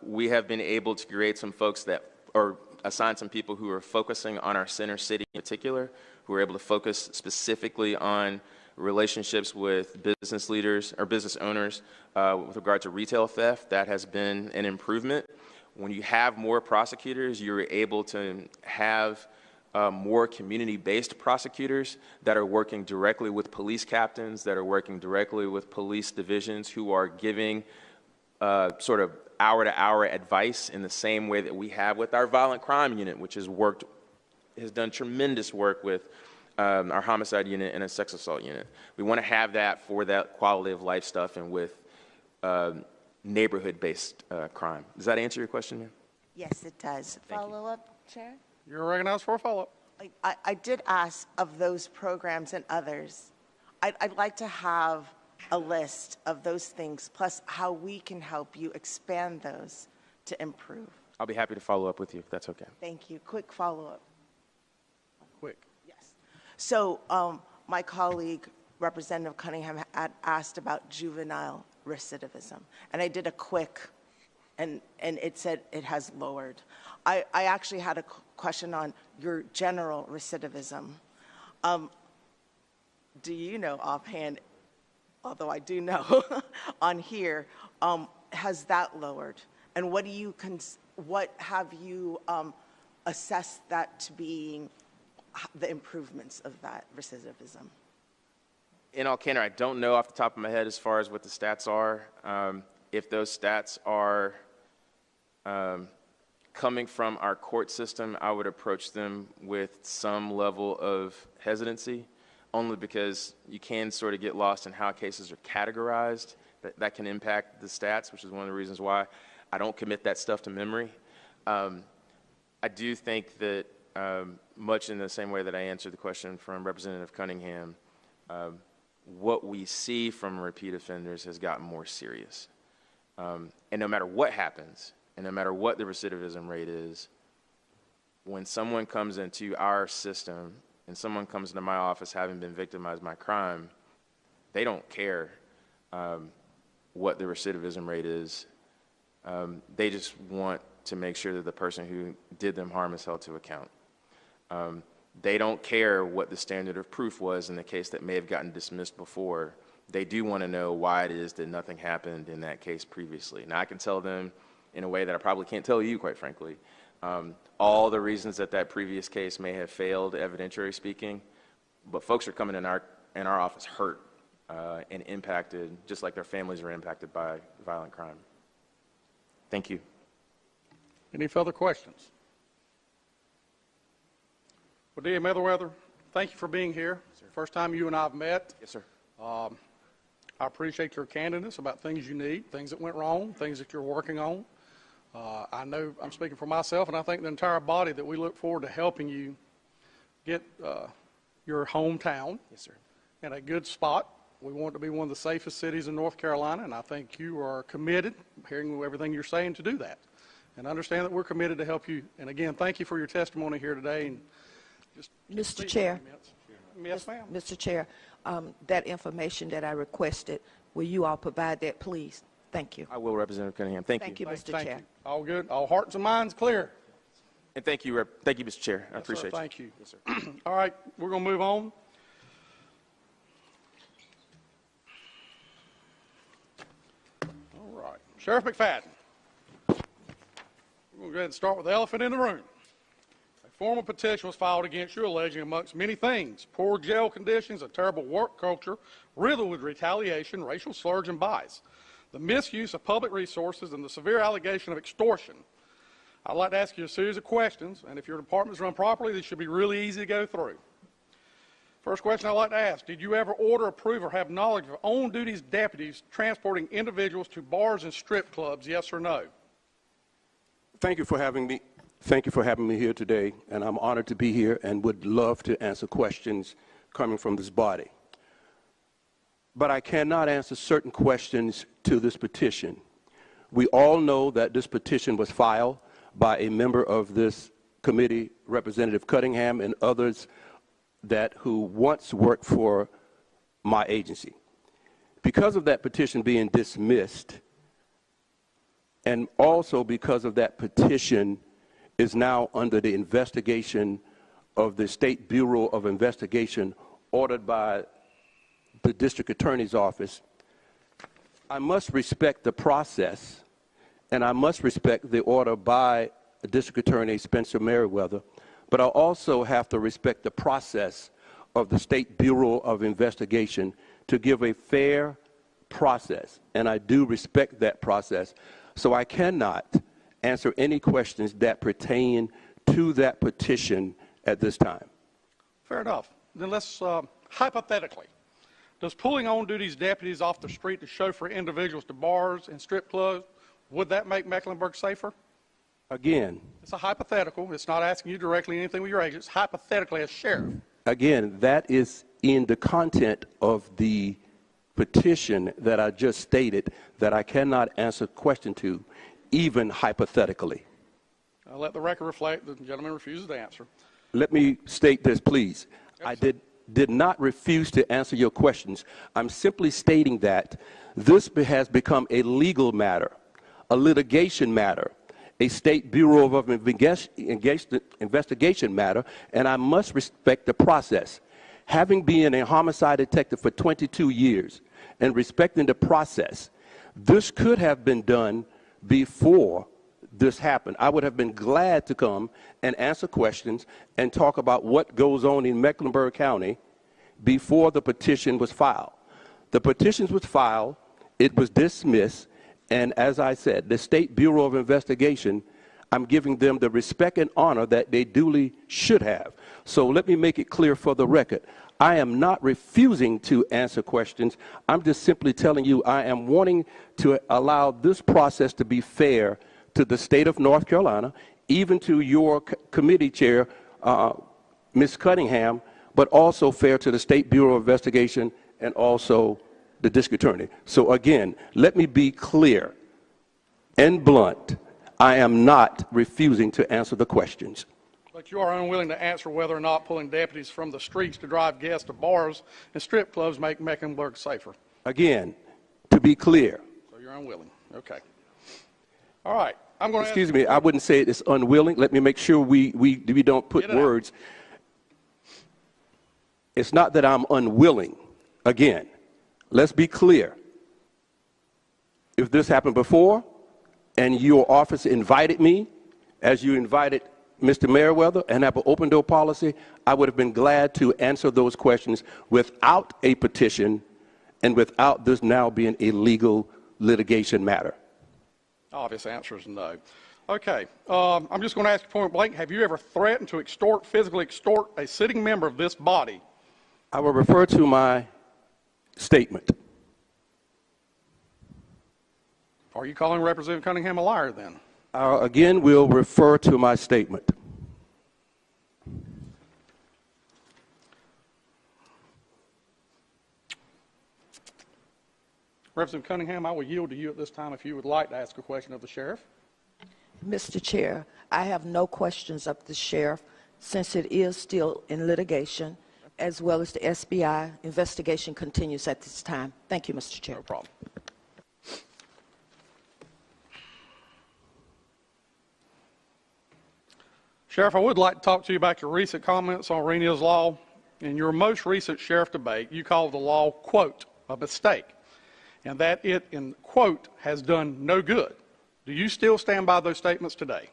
we have been able to create some folks that, or assign some people who are focusing on our center city in particular, who are able to focus specifically on relationships with business leaders or business owners with regard to retail theft. That has been an improvement. When you have more prosecutors, you're able to have more community-based prosecutors that are working directly with police captains, that are working directly with police divisions, who are giving sort of hour-to-hour advice in the same way that we have with our violent crime unit, which has done tremendous work with our homicide unit and a sex assault unit. We want to have that for that quality of life stuff and with neighborhood-based crime. Does that answer your question, ma'am? Yes, it does. Follow-up, Chair? You're recognized for a follow-up. I did ask, of those programs and others, I'd like to have a list of those things, plus how we can help you expand those to improve. I'll be happy to follow up with you if that's okay. Thank you. Quick follow-up. Quick. Yes. So my colleague, Representative Cunningham, had asked about juvenile recidivism, and I did a quick, and it said it has lowered. I actually had a question on your general recidivism. Do you know offhand, although I do know on here, has that lowered? And what have you assessed that to being the improvements of that recidivism? In all candor, I don't know off the top of my head as far as what the stats are. If those stats are coming from our court system, I would approach them with some level of hesitancy, only because you can sort of get lost in how cases are categorized. That can impact the stats, which is one of the reasons why I don't commit that stuff to memory. I do think that much in the same way that I answered the question from Representative Cunningham, what we see from repeat offenders has gotten more serious. And no matter what happens, and no matter what the recidivism rate is, when someone comes into our system and someone comes into my office having been victimized by crime, they don't care what the recidivism rate is. They just want to make sure that the person who did them harm is held to account. They don't care what the standard of proof was in the case that may have gotten dismissed before. They do want to know why it is that nothing happened in that case previously. Now, I can tell them in a way that I probably can't tell you, quite frankly, all the reasons that that previous case may have failed, evidentiary speaking, but folks are coming in our office hurt and impacted, just like their families are impacted by violent crime. Thank you. Any further questions? Well, D.A. Merriweather, thank you for being here. First time you and I have met. Yes, sir. I appreciate your candidness about things you need, things that went wrong, things that you're working on. I know I'm speaking for myself, and I think the entire body, that we look forward to helping you get your hometown in a good spot. We want it to be one of the safest cities in North Carolina, and I think you are committed, hearing everything you're saying, to do that. And understand that we're committed to help you. And again, thank you for your testimony here today. And just Mr. Chair. Yes, ma'am. Mr. Chair, that information that I requested, will you all provide that, please? Thank you. I will, Representative Cunningham. Thank you. Thank you, Mr. Thank Chair. you. All good. All hearts and minds clear. And thank you, Mr. Chair. I appreciate you. Thank you. Yes, sir. All right, we're going to move on. All right. Sheriff McFadden. We're going to go ahead and start with the elephant in the room. A formal petition was filed against you alleging, amongst many things, poor jail conditions, a terrible work culture, riddled with retaliation, racial slurs, and bias, the misuse of public resources, and the severe allegation of extortion. I'd like to ask you a series of questions, and if your department's run properly, these should be really easy to go through. First question I'd like to ask, did you ever order, approve, or have knowledge of on-duty deputies transporting individuals to bars and strip clubs, yes or no? Thank you for having me. Thank you for having me here today, and I'm honored to be here and would love to answer questions coming from this body. But I cannot answer certain questions to this petition. We all know that this petition was filed by a member of this committee, Representative Cunningham, and others who once worked for my agency. Because of that petition being dismissed, and also because of that petition is now under the investigation of the State Bureau of Investigation, ordered by the District Attorney's Office, I must respect the process, and I must respect the order by District Attorney Spencer Merriweather, but I also have to respect the process of the State Bureau of Investigation to give a fair process, and I do respect that process. So I cannot answer any questions that pertain to that petition at this time. Fair enough. Then let's, hypothetically, does pulling on-duty deputies off the street to chauffeur individuals to bars and strip clubs, would that make Mecklenburg safer? Again. It's a hypothetical. It's not asking you directly anything with your agents. Hypothetically, as sheriff. Again, that is in the content of the petition that I just stated that I cannot answer question to, even hypothetically. I'll let the record reflect the gentleman refuses to answer. Let me state this, please. I did not refuse to answer your questions. I'm simply stating that this has become a legal matter, a litigation matter, a State Bureau of Investigation matter, and I must respect the process. Having been a homicide detective for 22 years and respecting the process, this could have been done before this happened. I would have been glad to come and answer questions and talk about what goes on in Mecklenburg County before the petition was filed. The petition was filed, it was dismissed, and as I said, the State Bureau of Investigation, I'm giving them the respect and honor that they duly should have. So let me make it clear for the record. I am not refusing to answer questions. I'm just simply telling you I am wanting to allow this process to be fair to the state of North Carolina, even to your committee chair, Ms. Cunningham, but also fair to the State Bureau of Investigation and also the district attorney. So again, let me be clear and blunt. I am not refusing to answer the questions. But you are unwilling to answer whether or not pulling deputies from the streets to drive guests to bars and strip clubs make Mecklenburg safer. Again, to be clear. So you're unwilling. Okay. All right. I'm going to excuse me. I wouldn't say it's unwilling. Let me make sure we don't put words. It's not that I'm unwilling. Again, let's be clear. If this happened before and your office invited me, as you invited Mr. Merriweather, and have an open door policy, I would have been glad to answer those questions without a petition and without this now being a legal litigation matter. Obvious answer is no. Okay. I'm just going to ask you point blank, have you ever threatened to extort, physically extort a sitting member of this body? I will refer to my statement. Are you calling Representative Cunningham a liar then? Again, we'll refer to my statement. Representative Cunningham, I will yield to you at this time if you would like to ask a question of the sheriff. Mr. Chair, I have no questions of the sheriff since it is still in litigation, as well as the SBI investigation continues at this time. Thank you, Mr. Chair. No problem. Sheriff, I would like to talk to you about your recent comments on Rena's law. In your most recent sheriff debate, you called the law, quote, a mistake, and that it, in quote, has done no good. Do you still stand by those statements today?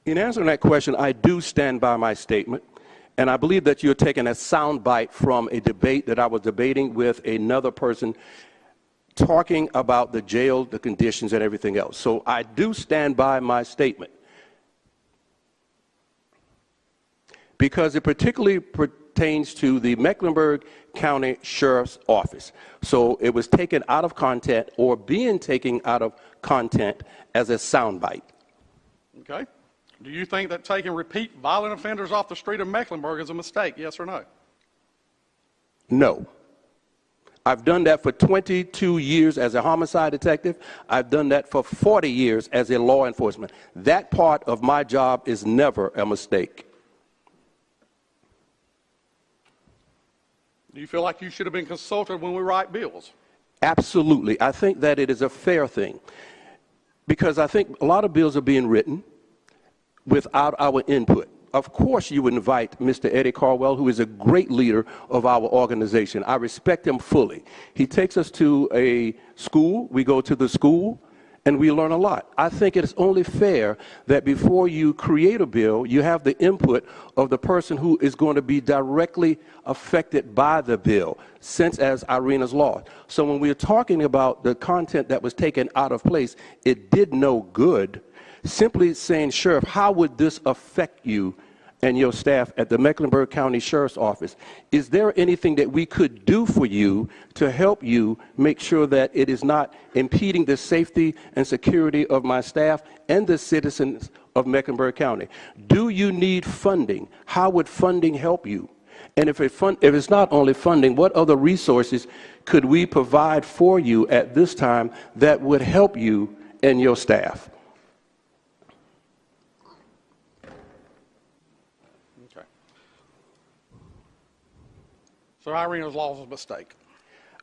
In answering that question, I do stand by my statement, and I believe that you're taking a soundbite from a debate that I was debating with another person talking about the jail, the conditions, and everything else. So I do stand by my statement, because it particularly pertains to the Mecklenburg County Sheriff's Office. So it was taken out of content or being taken out of content as a soundbite. Okay. Do you think that taking repeat violent offenders off the street of Mecklenburg is a mistake, yes or no? No. I've done that for 22 years as a homicide detective. I've done that for 40 years as a law enforcement. That part of my job is never a mistake. Do you feel like you should have been consulted when we write bills? Absolutely. I think that it is a fair thing, because I think a lot of bills are being written without our input. Of course, you would invite Mr. Eddie Carwell, who is a great leader of our organization. I respect him fully. He takes us to a school. We go to the school, and we learn a lot. I think it is only fair that before you create a bill, you have the input of the person who is going to be directly affected by the bill, since as Irina's law. So when we're talking about the content that was taken out of place, it did no good. Simply saying, Sheriff, how would this affect you and your staff at the Mecklenburg County Sheriff's Office? Is there anything that we could do for you to help you make sure that it is not impeding the safety and security of my staff and the citizens of Mecklenburg County? Do you need funding? How would funding help you? And if it's not only funding, what other resources could we provide for you at this time that would help you and your staff? Okay. So Irina's law was a mistake.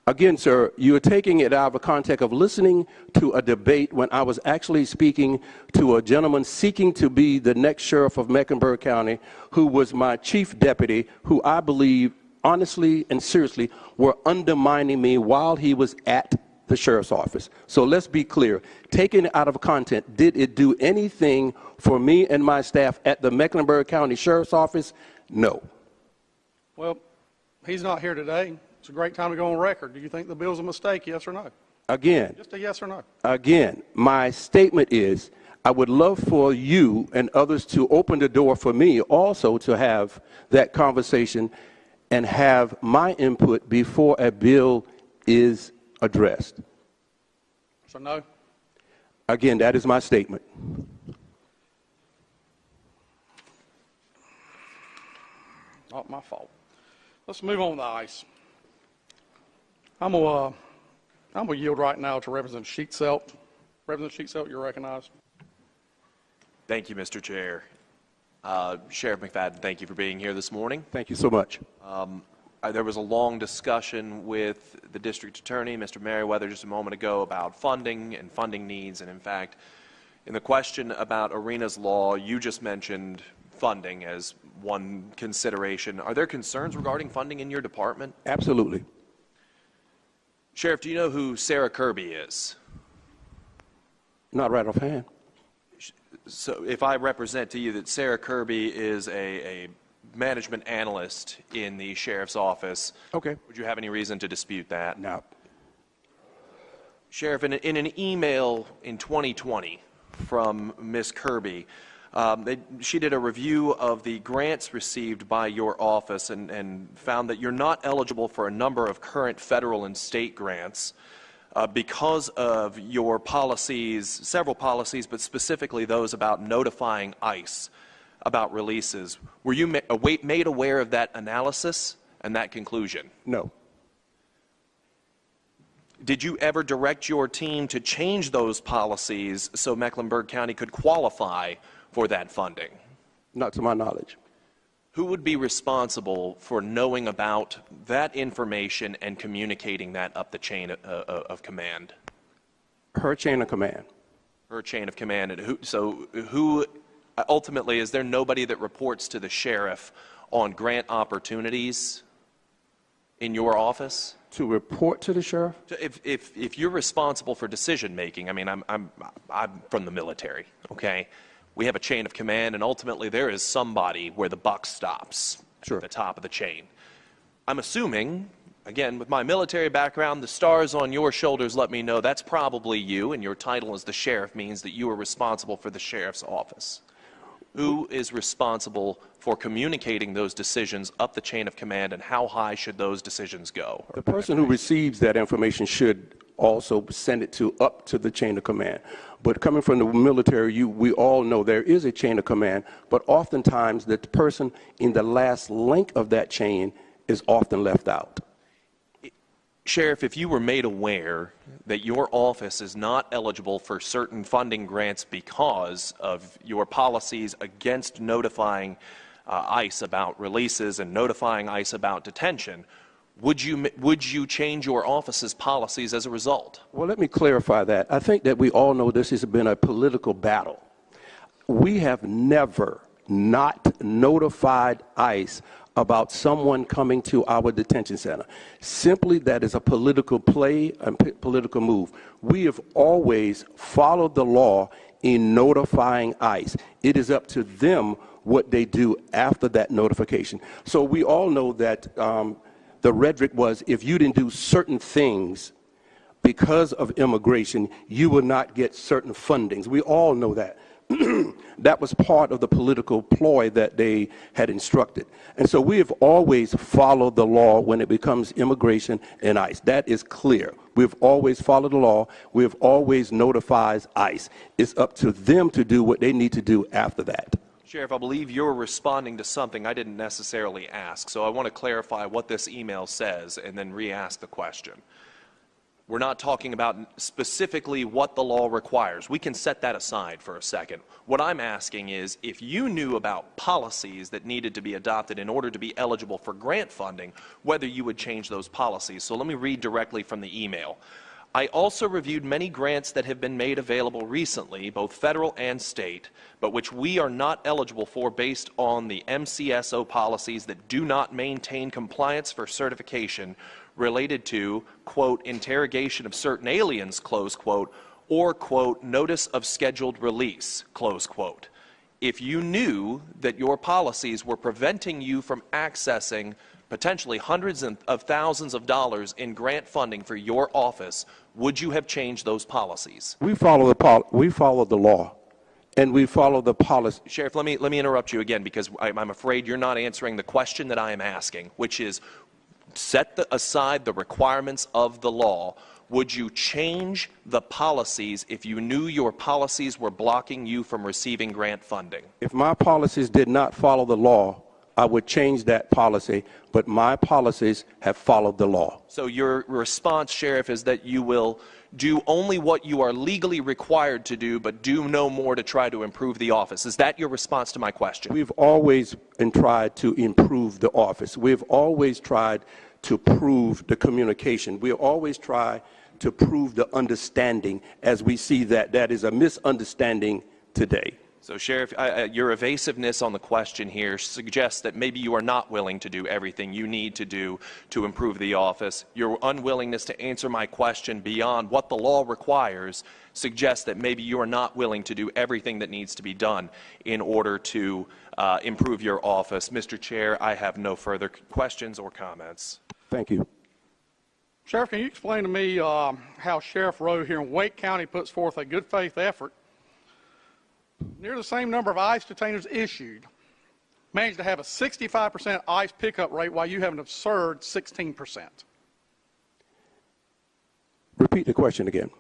Again, sir, you're taking it out of the context of listening to a debate when I was actually speaking to a gentleman seeking to be the next sheriff of Mecklenburg County, who was my chief deputy, who I believe, honestly and seriously, were undermining me while he was at the sheriff's office. So let's be clear. Taking it out of context, did it do anything for me and my staff at the Mecklenburg County Sheriff's Office? No. Well, he's not here today. It's a great time to go on record. Do you think the bill's a mistake, yes or no? Again, Just a yes or no. Again, my statement is I would love for you and others to open the door for me also to have that conversation and have my input before a bill is addressed. So no? Again, that is my statement. Not my fault. Let's move on to ICE. I'm gonna yield right now to Representative Sheetselt. Representative Sheetselt, you're recognized. Thank you, Mr. Chair. Sheriff McFadden, thank you for being here this morning. Thank you so much. There was a long discussion with the district attorney, Mr. Merriweather, just a moment ago about funding and funding needs. And in fact, in the question about Irina's law, you just mentioned funding as one consideration. Are there concerns regarding funding in your department? Absolutely. Sheriff, do you know who Sarah Kirby is? Not right offhand. So if I represent to you that Sarah Kirby is a management analyst in the sheriff's office, Okay. would you have any reason to dispute that? No. Sheriff, in an email in 2020 from Ms. Kirby, she did a review of the grants received by your office and found that you're not eligible for a number of current federal and state grants because of your policies, several policies, but specifically those about notifying ICE about releases. Were you made aware of that analysis and that conclusion? No. Did you ever direct your team to change those policies so Mecklenburg County could qualify for that funding? Not to my knowledge. Who would be responsible for knowing about that information and communicating that up the chain of command? Her chain of command. Her chain of command. And who ultimately, is there nobody that reports to the sheriff on grant opportunities in your office? To report to the sheriff? If you're responsible for decision making, I mean, I'm from the military, okay? We have a chain of command, and ultimately there is somebody where the buck stops Sure. at the top of the chain. I'm assuming, again, with my military background, the stars on your shoulders let me know that's probably you, and your title as the sheriff means that you are responsible for the sheriff's office. Who is responsible for communicating those decisions up the chain of command, and how high should those decisions go? The person who receives that information should also send it up to the chain of command. But coming from the military, we all know there is a chain of command, but oftentimes the person in the last link of that chain is often left out. Sheriff, if you were made aware that your office is not eligible for certain funding grants because of your policies against notifying ICE about releases and notifying ICE about detention, would you change your office's policies as a result? Well, let me clarify that. I think that we all know this has been a political battle. We have never not notified ICE about someone coming to our detention center. Simply, that is a political play, a political move. We have always followed the law in notifying ICE. It is up to them what they do after that notification. So we all know that the rhetoric was, if you didn't do certain things because of immigration, you will not get certain fundings. We all know that. That was part of the political ploy that they had instructed. And so we have always followed the law when it becomes immigration and ICE. That is clear. We've always followed the law. We've always notified ICE. It's up to them to do what they need to do after that. Sheriff, I believe you're responding to something I didn't necessarily ask, so I want to clarify what this email says and then re-ask the question. We're not talking about specifically what the law requires. We can set that aside for a second. What I'm asking is, if you knew about policies that needed to be adopted in order to be eligible for grant funding, whether you would change those policies. So let me read directly from the email. I also reviewed many grants that have been made available recently, both federal and state, but which we are not eligible for based on the MCSO policies that do not maintain compliance for certification related to, quote, interrogation of certain aliens, close quote, or, quote, notice of scheduled release, close quote. If you knew that your policies were preventing you from accessing potentially hundreds of thousands of dollars in grant funding for your office, would you have changed those policies? We follow the law, and we follow the policy. Sheriff, let me interrupt you again, because I'm afraid you're not answering the question that I am asking, which is, set aside the requirements of the law. Would you change the policies if you knew your policies were blocking you from receiving grant funding? If my policies did not follow the law, I would change that policy, but my policies have followed the law. So your response, Sheriff, is that you will do only what you are legally required to do, but do no more to try to improve the office. Is that your response to my question? We've always tried to improve the office. We've always tried to prove the communication. We always try to prove the understanding, as we see that is a misunderstanding today. So, Sheriff, your evasiveness on the question here suggests that maybe you are not willing to do everything you need to do to improve the office. Your unwillingness to answer my question beyond what the law requires suggests that maybe you are not willing to do everything that needs to be done in order to improve your office. Mr. Chair, I have no further questions or comments. Thank you. Sheriff, can you explain to me how Sheriff Rowe here in Wake County puts forth a good faith effort, near the same number of ICE detainers issued, managed to have a 65% ICE pickup rate while you have an absurd 16%? Repeat the question again.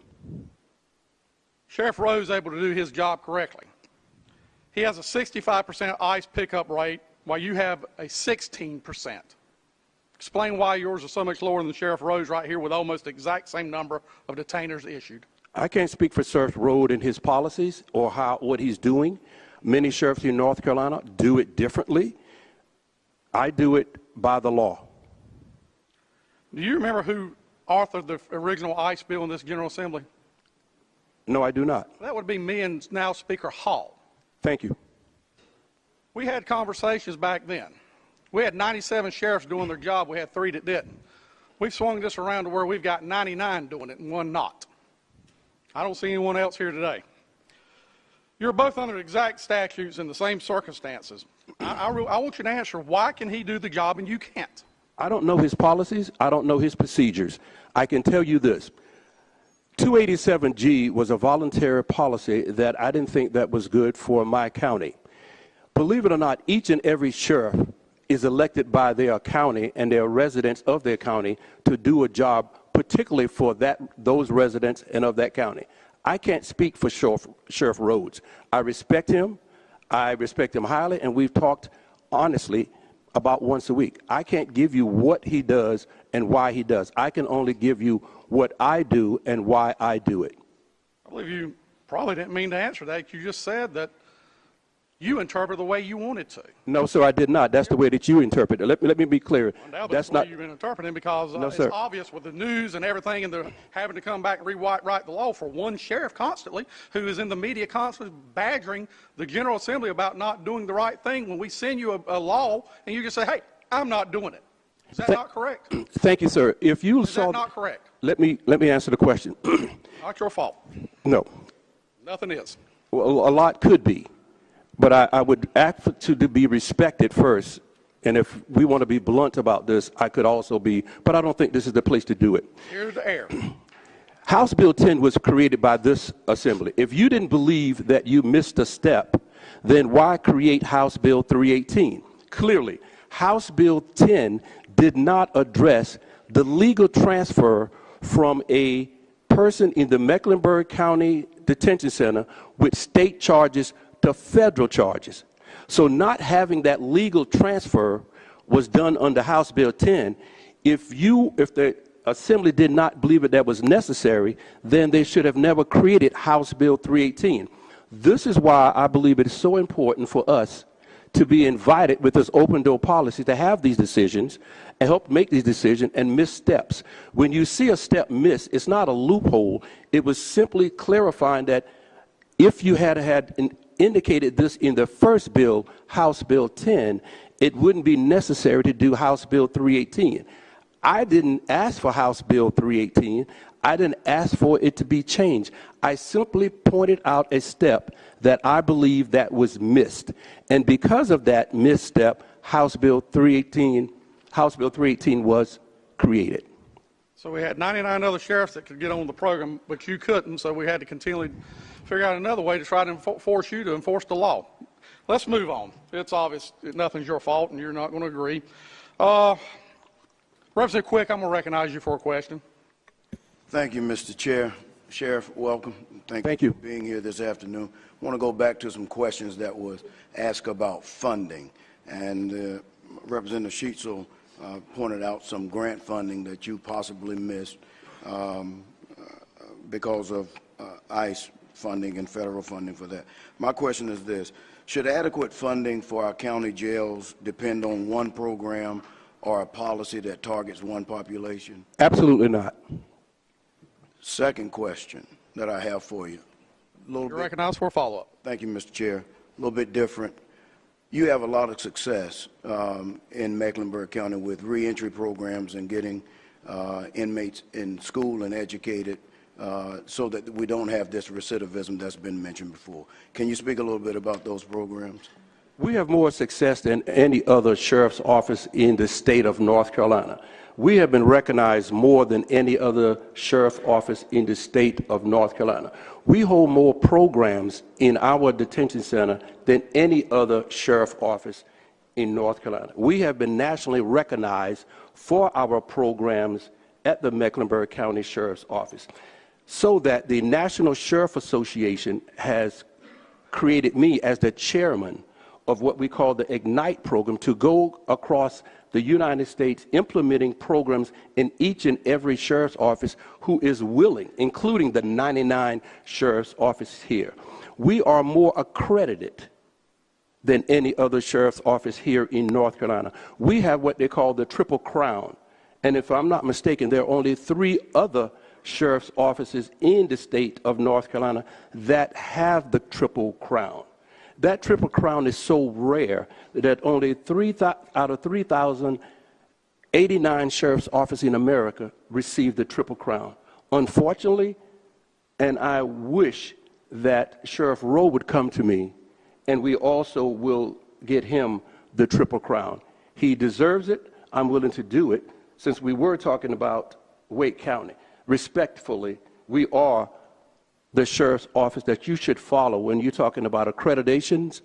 Sheriff Rowe is able to do his job correctly. He has a 65% ICE pickup rate while you have a 16%. Explain why yours is so much lower than Sheriff Rowe's right here with almost the exact same number of detainers issued. I can't speak for Sheriff Rowe and his policies or what he's doing. Many sheriffs in North Carolina do it differently. I do it by the law. Do you remember who authored the original ICE bill in this General Assembly? No, I do not. That would be me and now Speaker Hall. Thank you. We had conversations back then. We had 97 sheriffs doing their job. We had 3 that didn't. We've swung this around to where we've got 99 doing it and 1 not. I don't see anyone else here today. You're both under exact statutes in the same circumstances. I want you to answer, why can he do the job and you can't? I don't know his policies. I don't know his procedures. I can tell you this. 287G was a voluntary policy that I didn't think that was good for my county. Believe it or not, each and every sheriff is elected by their county and their residents of their county to do a job particularly for those residents and of that county. I can't speak for Sheriff Rhodes. I respect him highly, and we've talked honestly about once a week. I can't give you what he does and why he does. I can only give you what I do and why I do it. I believe you probably didn't mean to answer that. You just said that you interpret the way you wanted to. No, sir, I did not. That's the way that you interpret it. Let me be clear. That's not you've been interpreting, because no, it's sir. obvious with the news and everything, and they're having to come back and rewrite the law for one sheriff constantly, who is in the media constantly badgering the General Assembly about not doing the right thing when we send you a law and you just say, hey, I'm not doing it. Is that not correct? Thank you, sir. If you is saw that not correct? Let me answer the question. Not your fault. No. Nothing is. Well, a lot could be. But I would ask to be respected first, and if we want to be blunt about this, I could also be, but I don't think this is the place to do it. Here's the air. House Bill 10 was created by this assembly. If you didn't believe that you missed a step, then why create House Bill 318? Clearly, House Bill 10 did not address the legal transfer from a person in the Mecklenburg County Detention Center with state charges to federal charges. So not having that legal transfer was done under House Bill 10. If the Assembly did not believe that was necessary, then they should have never created House Bill 318. This is why I believe it is so important for us to be invited with this open door policy to have these decisions and help make these decisions and missteps. When you see a step miss, it's not a loophole. It was simply clarifying that if you had indicated this in the first bill, House Bill 10, it wouldn't be necessary to do House Bill 318. I didn't ask for House Bill 318. I didn't ask for it to be changed. I simply pointed out a step that I believe that was missed. And because of that misstep, House Bill 318 was created. So we had 99 other sheriffs that could get on the program, but you couldn't, so we had to continually figure out another way to try to force you to enforce the law. Let's move on. It's obvious that nothing's your fault, and you're not going to agree. Representative Quick, I'm going to recognize you for a question. Thank you, Mr. Chair. Sheriff, welcome. Thank you for being here this afternoon. I want to go back to some questions that was asked about funding. And Representative Sheetzel pointed out some grant funding that you possibly missed because of ICE funding and federal funding for that. My question is this: should adequate funding for our county jails depend on one program or a policy that targets one population? Absolutely not. Second question that I have for you. You're recognized for a follow-up. Thank you, Mr. Chair. A little bit different. You have a lot of success in Mecklenburg County with reentry programs and getting inmates in school and educated so that we don't have this recidivism that's been mentioned before. Can you speak a little bit about those programs? We have more success than any other sheriff's office in the state of North Carolina. We have been recognized more than any other sheriff's office in the state of North Carolina. We hold more programs in our detention center than any other sheriff's office in North Carolina. We have been nationally recognized for our programs at the Mecklenburg County Sheriff's Office, so that the National Sheriff Association has created me as the chairman of what we call the IGNITE program to go across the United States implementing programs in each and every sheriff's office who is willing, including the 99 sheriff's offices here. We are more accredited than any other sheriff's office here in North Carolina. We have what they call the Triple Crown. And if I'm not mistaken, there are only 3 other sheriff's offices in the state of North Carolina that have the Triple Crown. That Triple Crown is so rare that only 3 out of 3,089 sheriff's offices in America receive the Triple Crown. Unfortunately, and I wish that Sheriff Rowe would come to me, and we also will get him the Triple Crown. He deserves it. I'm willing to do it. Since we were talking about Wake County, respectfully, we are the sheriff's office that you should follow when you're talking about accreditations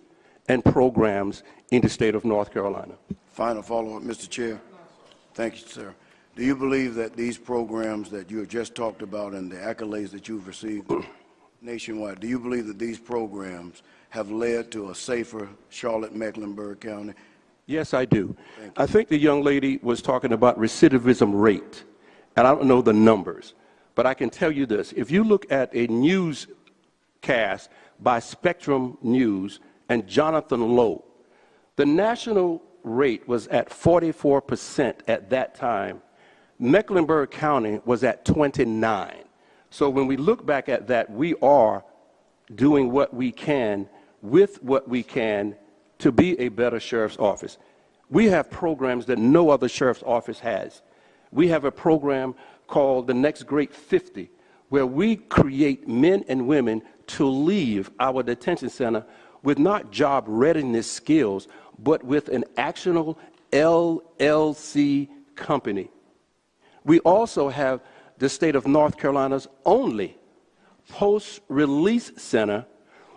and programs in the state of North Carolina. Final follow-up, Mr. Chair. Thank you, sir. Do you believe that these programs that you have just talked about and the accolades that you've received nationwide, do you believe that these programs have led to a safer Charlotte-Mecklenburg County? Yes, I do. I think the young lady was talking about recidivism rate, and I don't know the numbers. But I can tell you this: if you look at a newscast by Spectrum News and Jonathan Lowe, the national rate was at 44% at that time. Mecklenburg County was at 29. So when we look back at that, we are doing what we can with what we can to be a better sheriff's office. We have programs that no other sheriff's office has. We have a program called the Next Great 50, where we create men and women to leave our detention center with not job readiness skills, but with an actionable LLC company. We also have the state of North Carolina's only post-release center,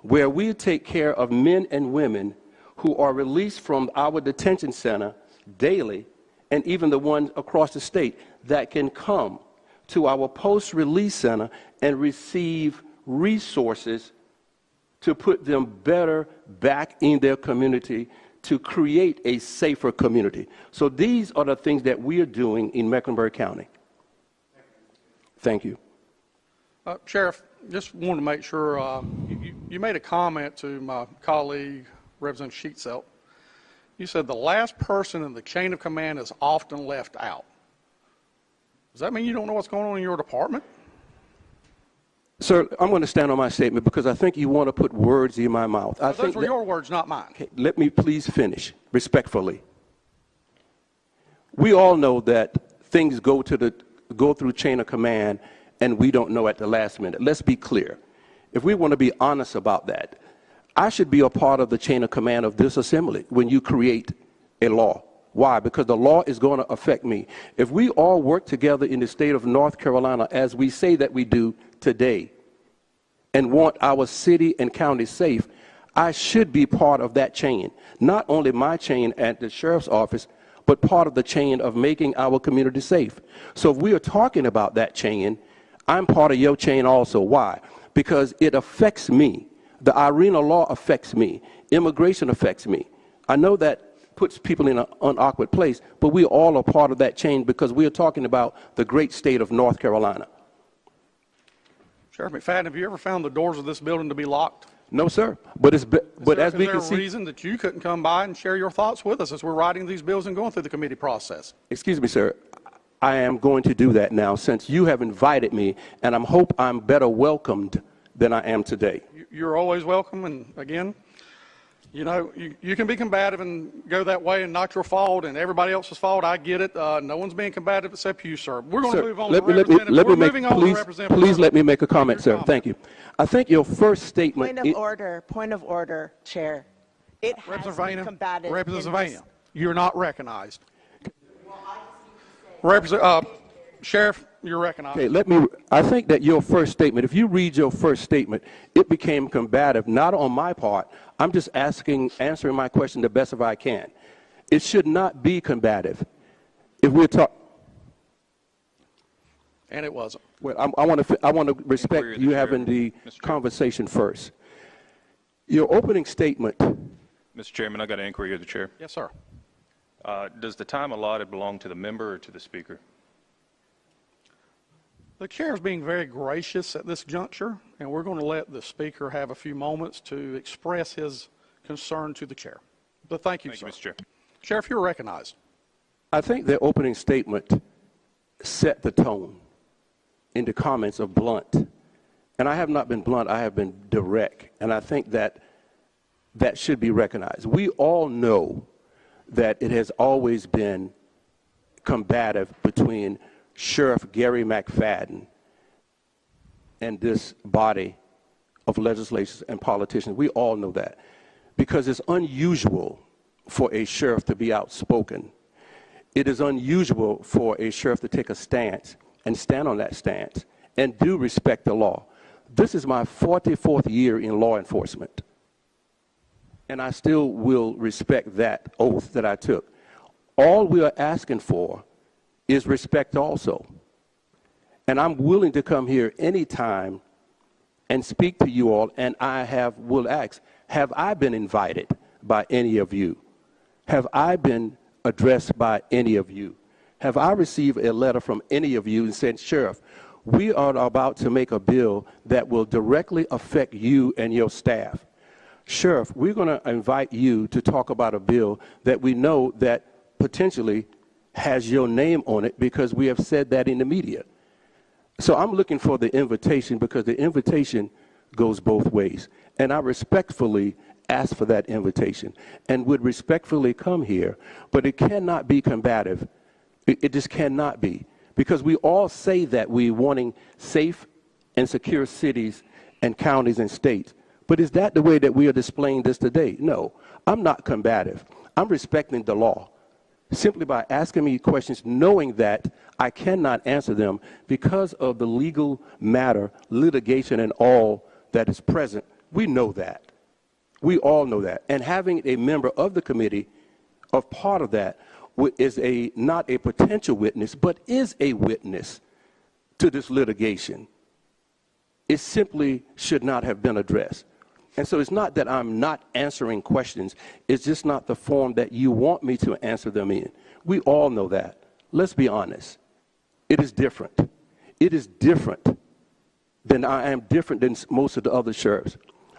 where we take care of men and women who are released from our detention center daily, and even the ones across the state that can come to our post-release center and receive resources to put them better back in their community, to create a safer community. So these are the things that we are doing in Mecklenburg County. Thank you. Sheriff, just wanted to make sure, you made a comment to my colleague, Representative Sheetzelt. You said the last person in the chain of command is often left out. Does that mean you don't know what's going on in your department? Sir, I'm going to stand on my statement because I think you want to put words in my mouth. Those were your words, not mine. Okay, let me please finish respectfully. We all know that things go through chain of command and we don't know at the last minute. Let's be clear. If we want to be honest about that, I should be a part of the chain of command of this assembly when you create a law. Why? Because the law is going to affect me. If we all work together in the state of North Carolina, as we say that we do today, and want our city and county safe, I should be part of that chain. Not only my chain at the sheriff's office, but part of the chain of making our community safe. So if we are talking about that chain, I'm part of your chain also. Why? Because it affects me. The IRENA law affects me. Immigration affects me. I know that puts people in an awkward place, but we all are part of that chain because we are talking about the great state of North Carolina. Sheriff McFadden, have you ever found the doors of this building to be locked? No, sir. But as we can see, is there a reason that you couldn't come by and share your thoughts with us as we're writing these bills and going through the committee process? Excuse me, sir. I am going to do that now since you have invited me, and I hope I'm better welcomed than I am today. You're always welcome, and again, you know, you can be combative and go that way and not your fault and everybody else's fault. I get it. No one's being combative except you, sir. We're going to move on to Representative. Please let me make a comment, sir. Thank you. I think your first statement. Point of order, Chair. It has been combative. Representative, you're not recognized. Sheriff, you're recognized. Okay, I think that your first statement, if you read your first statement, it became combative, not on my part. I'm just answering my question the best of I can. It should not be combative. If we're talking. And it wasn't. Well, I want to respect you having the conversation first. Your opening statement. Mr. Chairman, I got an inquiry of the chair. Yes, sir. Does the time allotted belong to the member or to the speaker? The chair is being very gracious at this juncture, and we're going to let the speaker have a few moments to express his concern to the chair. But thank you, sir. Thank you, Mr. Chair. Sheriff, you're recognized. I think the opening statement set the tone in the comments of blunt. And I have not been blunt, I have been direct. And I think that should be recognized. We all know that it has always been combative between Sheriff Garry McFadden and this body of legislators and politicians. We all know that because it's unusual for a sheriff to be outspoken. It is unusual for a sheriff to take a stance and stand on that stance and do respect the law. This is my 44th year in law enforcement, and I still will respect that oath that I took. All we are asking for is respect also. And I'm willing to come here anytime and speak to you all, and will ask, have I been invited by any of you? Have I been addressed by any of you? Have I received a letter from any of you and said, Sheriff, we are about to make a bill that will directly affect you and your staff. Sheriff, we're going to invite you to talk about a bill that we know that potentially has your name on it because we have said that in the media. So I'm looking for the invitation because the invitation goes both ways. And I respectfully ask for that invitation and would respectfully come here, but it cannot be combative. It just cannot be, because we all say that we're wanting safe and secure cities and counties and states. But is that the way that we are displaying this today? No, I'm not combative. I'm respecting the law. Simply by asking me questions, knowing that I cannot answer them because of the legal matter, litigation, and all that is present. We know that. We all know that. And having a member of the committee of part of that is not a potential witness, but is a witness to this litigation. It simply should not have been addressed. And so it's not that I'm not answering questions. It's just not the form that you want me to answer them in. We all know that. Let's be honest. It is different. It is different than I am different than most of the other sheriffs.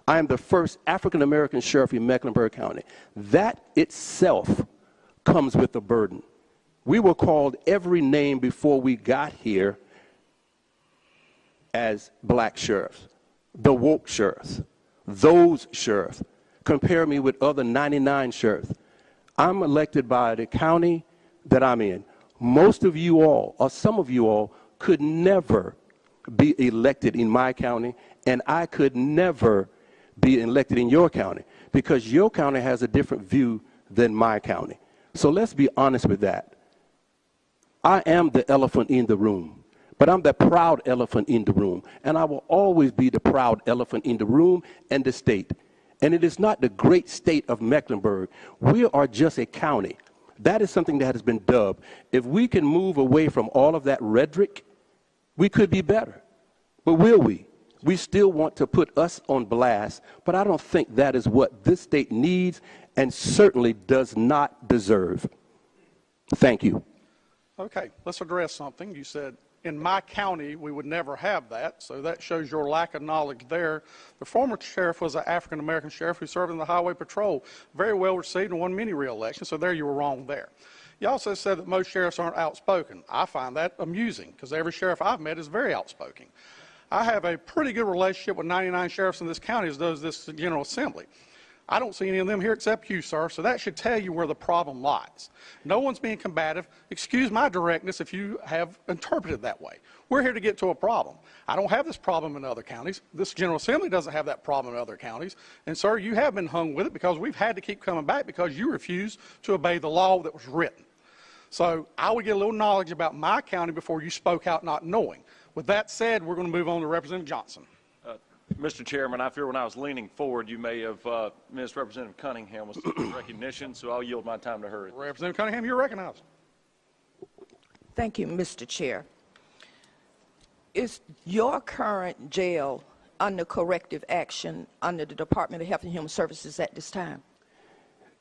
I am the first African-American sheriff in Mecklenburg County. That itself comes with a burden. We were called every name before we got here as black sheriffs, the woke sheriffs, those sheriffs. Compare me with other 99 sheriffs. I'm elected by the county that I'm in. Most of you all, or some of you all, could never be elected in my county, and I could never be elected in your county because your county has a different view than my county. So let's be honest with that. I am the elephant in the room, but I'm the proud elephant in the room, and I will always be the proud elephant in the room and the state. And it is not the great state of Mecklenburg. We are just a county. That is something that has been dubbed. If we can move away from all of that rhetoric, we could be better. But will we? We still want to put us on blast, but I don't think that is what this state needs and certainly does not deserve. Thank you. Okay, let's address something. You said, in my county, we would never have that, so that shows your lack of knowledge there. The former sheriff was an African-American sheriff who served in the Highway Patrol, very well received and won many re-elections, so there you were wrong there. You also said that most sheriffs aren't outspoken. I find that amusing, because every sheriff I've met is very outspoken. I have a pretty good relationship with 99 sheriffs in this county, as does this General Assembly. I don't see any of them here except you, sir, so that should tell you where the problem lies. No one's being combative. Excuse my directness if you have interpreted that way. We're here to get to a problem. I don't have this problem in other counties. This General Assembly doesn't have that problem in other counties. And, sir, you have been hung with it because we've had to keep coming back because you refused to obey the law that was written. So I would get a little knowledge about my county before you spoke out not knowing. With that said, we're going to move on to Representative Johnson. Mr. Chairman, I fear when I was leaning forward, you may have missed Representative Cunningham with recognition, so I'll yield my time to her. Representative Cunningham, you're recognized. Thank you, Mr. Chair. Is your current jail under corrective action under the Department of Health and Human Services at this time?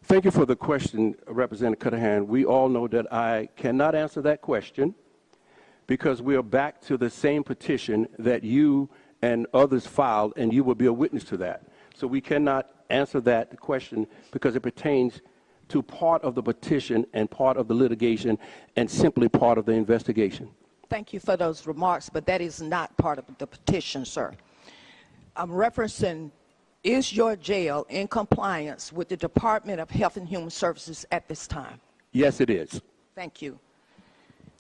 Thank you for the question, Representative Cunningham. We all know that I cannot answer that question because we are back to the same petition that you and others filed, and you will be a witness to that. So we cannot answer that question because it pertains to part of the petition and part of the litigation and simply part of the investigation. Thank you for those remarks, but that is not part of the petition, sir. I'm referencing, is your jail in compliance with the Department of Health and Human Services at this time? Yes, it is. Thank you.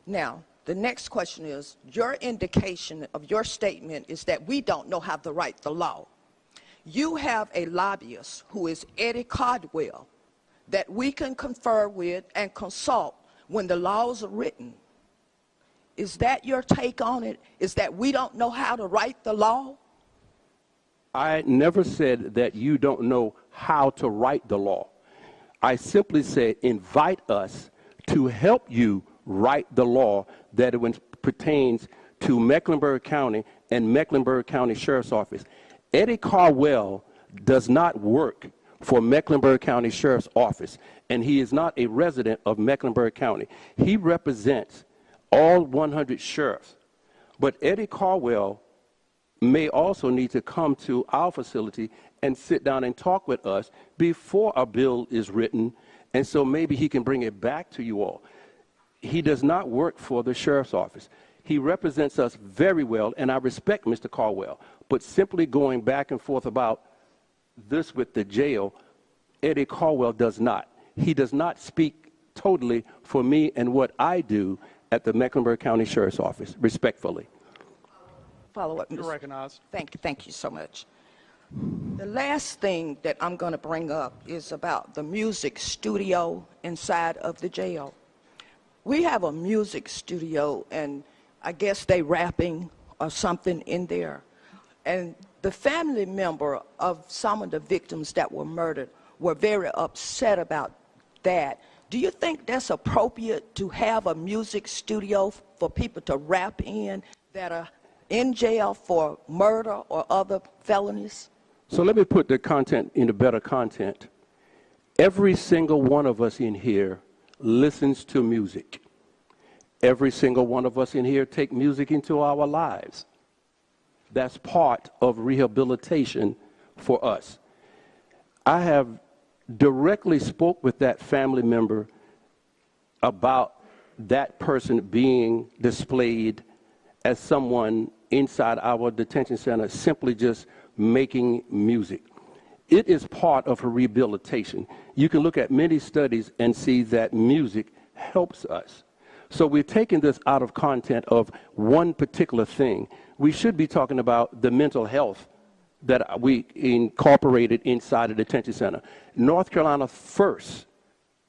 Now, the next question is, your indication of your statement is that we don't know how to write the law. You have a lobbyist who is Eddie Caldwell that we can confer with and consult when the laws are written. Is that your take on it? Is that we don't know how to write the law? I never said that you don't know how to write the law. I simply said invite us to help you write the law that it pertains to Mecklenburg County and Mecklenburg County Sheriff's Office. Eddie Caldwell does not work for Mecklenburg County Sheriff's Office, and he is not a resident of Mecklenburg County. He represents all 100 sheriffs. But Eddie Caldwell may also need to come to our facility and sit down and talk with us before a bill is written, and so maybe he can bring it back to you all. He does not work for the sheriff's office. He represents us very well, and I respect Mr. Caldwell, but simply going back and forth about this with the jail, Eddie Caldwell does not. He does not speak totally for me and what I do at the Mecklenburg County Sheriff's Office, respectfully. Follow up, You're recognized. Thank you so much. The last thing that I'm going to bring up is about the music studio inside of the jail. We have a music studio, and I guess they rapping or something in there. And the family member of some of the victims that were murdered were very upset about that. Do you think that's appropriate to have a music studio for people to rap in that are in jail for murder or other felonies? So let me put the content into better content. Every single one of us in here listens to music. Every single one of us in here take music into our lives. That's part of rehabilitation for us. I have directly spoke with that family member about that person being displayed as someone inside our detention center simply just making music. It is part of rehabilitation. You can look at many studies and see that music helps us. So we're taking this out of content of one particular thing. We should be talking about the mental health that we incorporated inside a detention center. North Carolina first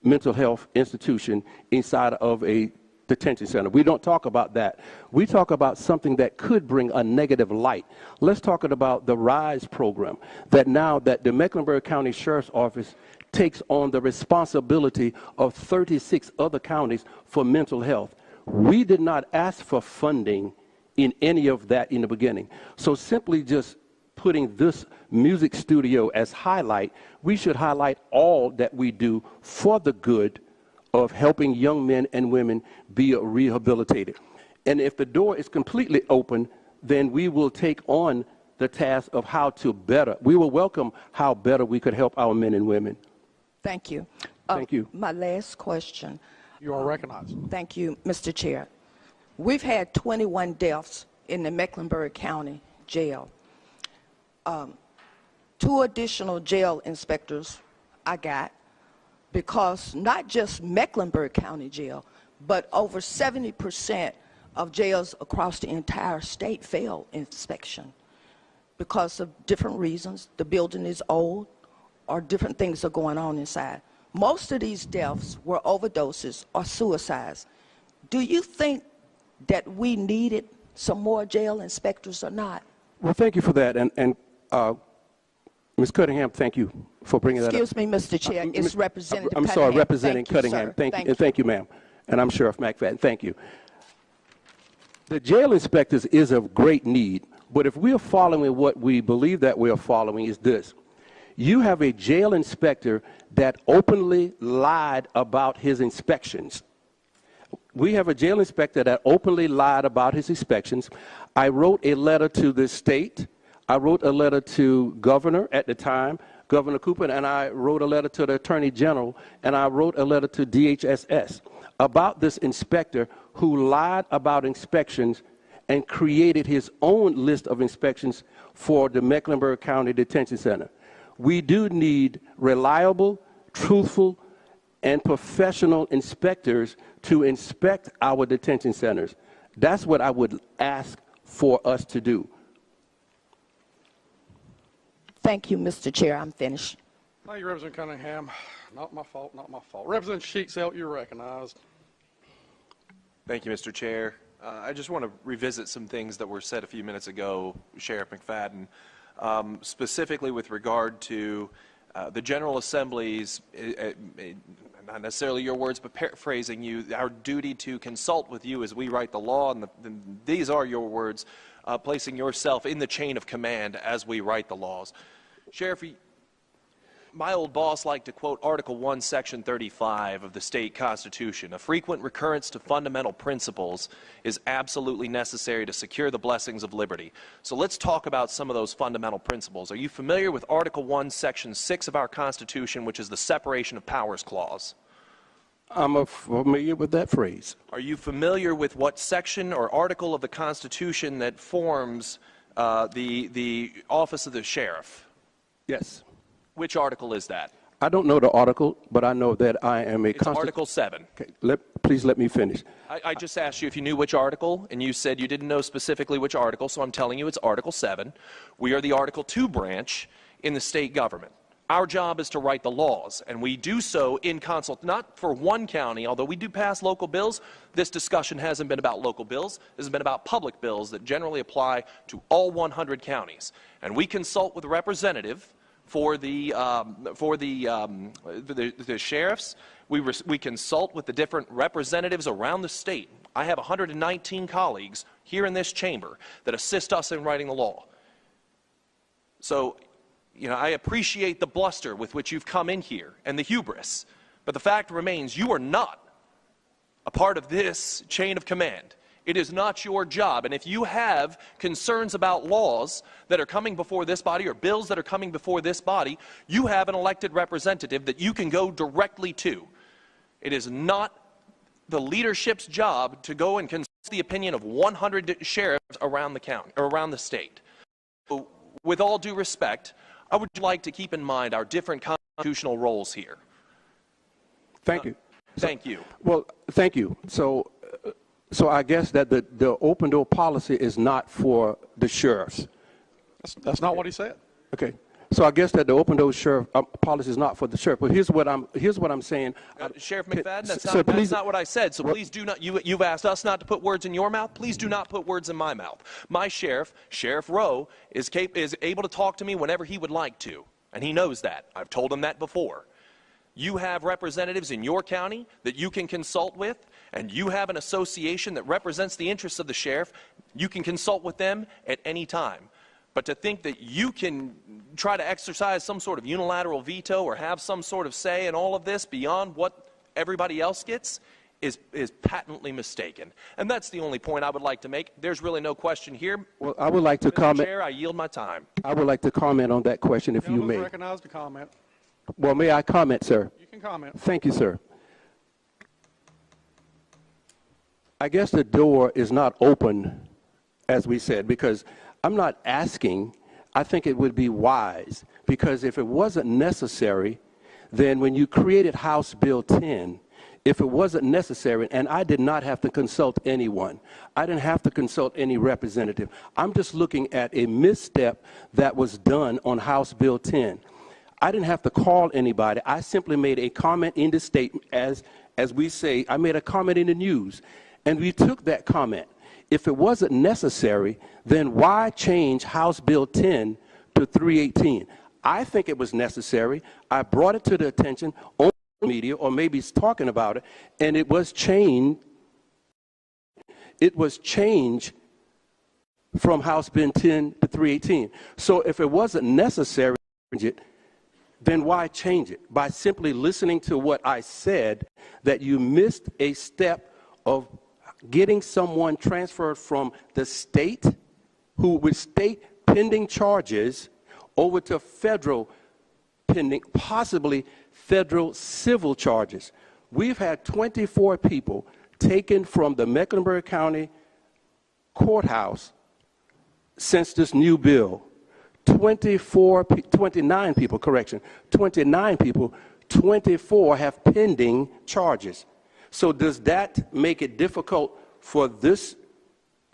mental health institution inside of a detention center. We don't talk about that. We talk about something that could bring a negative light. Let's talk about the RISE program, that now that the Mecklenburg County Sheriff's Office takes on the responsibility of 36 other counties for mental health. We did not ask for funding in any of that in the beginning. So simply just putting this music studio as highlight, we should highlight all that we do for the good of helping young men and women be rehabilitated. And if the door is completely open, then we will take on the task of how to better. We will welcome how better we could help our men and women. Thank you. Thank you. My last question. You are recognized. Thank you, Mr. Chair. We've had 21 deaths in the Mecklenburg County Jail. 2 additional jail inspectors I got, because not just Mecklenburg County Jail, but over 70% of jails across the entire state fail inspection because of different reasons. The building is old or different things are going on inside. Most of these deaths were overdoses or suicides. Do you think that we needed some more jail inspectors or not? Well, thank you for that. And Ms. Cunningham, thank you for bringing that up. Excuse me, Mr. Chair, it's Representative I'm sorry, Cunningham. Representing Thank you, Cunningham. sir. Thank you, thank you, ma'am. And I'm Sheriff McFadden. Thank you. The jail inspectors is of great need, but if we are following what we believe that we are following is this. You have a jail inspector that openly lied about his inspections. We have a jail inspector that openly lied about his inspections. I wrote a letter to the state. I wrote a letter to Governor at the time, Governor Cooper, and I wrote a letter to the Attorney General, and I wrote a letter to DHSS about this inspector who lied about inspections and created his own list of inspections for the Mecklenburg County Detention Center. We do need reliable, truthful, and professional inspectors to inspect our detention centers. That's what I would ask for us to do. Thank you, Mr. Chair. I'm finished. Thank you, Representative Cunningham. Not my fault, not my fault. Representative Sheetsell, you're recognized. Thank you, Mr. Chair. I just want to revisit some things that were said a few minutes ago, Sheriff McFadden, specifically with regard to the General Assembly's, not necessarily your words, but paraphrasing you, our duty to consult with you as we write the law, and these are your words, placing yourself in the chain of command as we write the laws. Sheriff, my old boss liked to quote Article 1, Section 35 of the state constitution. A frequent recurrence to fundamental principles is absolutely necessary to secure the blessings of liberty. So let's talk about some of those fundamental principles. Are you familiar with Article 1, Section 6 of our Constitution, which is the separation of powers clause? I'm familiar with that phrase. Are you familiar with what section or article of the Constitution that forms the office of the sheriff? Yes. Which article is that? I don't know the article, but I know that I am a It's Article 7. Okay, please let me finish. I just asked you if you knew which article, and you said you didn't know specifically which article, so I'm telling you it's Article 7. We are the Article 2 branch in the state government. Our job is to write the laws, and we do so in consult, not for one county, although we do pass local bills. This discussion hasn't been about local bills. This has been about public bills that generally apply to all 100 counties. And we consult with a representative for the sheriffs. We consult with the different representatives around the state. I have 119 colleagues here in this chamber that assist us in writing the law. So you know, I appreciate the bluster with which you've come in here and the hubris, but the fact remains you are not a part of this chain of command. It is not your job. And if you have concerns about laws that are coming before this body or bills that are coming before this body, you have an elected representative that you can go directly to. It is not the leadership's job to go and consult the opinion of 100 sheriffs around the county or around the state. So, with all due respect, I would like to keep in mind our different constitutional roles here. Thank you. Thank you. Well, thank you. So I guess that the open door policy is not for the sheriffs. That's not what he said. Okay. So I guess that the open door sheriff policy is not for the sheriff. But here's what I'm saying. Sheriff McFadden, that's not what I said. So please do not. You've asked us not to put words in your mouth. Please do not put words in my mouth. My sheriff, Sheriff Rowe, is able to talk to me whenever he would like to, and he knows that. I've told him that before. You have representatives in your county that you can consult with, and you have an association that represents the interests of the sheriff. You can consult with them at any time. But to think that you can try to exercise some sort of unilateral veto or have some sort of say in all of this beyond what everybody else gets is patently mistaken. And that's the only point I would like to make. There's really no question here. Well, I would like to comment. Mr. Chair, I yield my time. I would like to comment on that question, if you may. Recognized to comment. Well, may I comment, sir? You can comment. Thank you, sir. I guess the door is not open, as we said, because I'm not asking. I think it would be wise, because if it wasn't necessary, then when you created House Bill 10, if it wasn't necessary, and I did not have to consult anyone, I didn't have to consult any representative. I'm just looking at a misstep that was done on House Bill 10. I didn't have to call anybody. I simply made a comment in the statement, as we say, I made a comment in the news, and we took that comment. If it wasn't necessary, then why change House Bill 10 to 318? I think it was necessary. I brought it to the attention on the media, or maybe talking about it, and it was changed. It was changed from House Bill 10 to 318. So if it wasn't necessary, then why change it? By simply listening to what I said, that you missed a step of getting someone transferred from the state, who with state pending charges, over to federal pending, possibly federal civil charges. We've had 24 people taken from the Mecklenburg County courthouse since this new bill. 29 people, 24 have pending charges. So does that make it difficult for this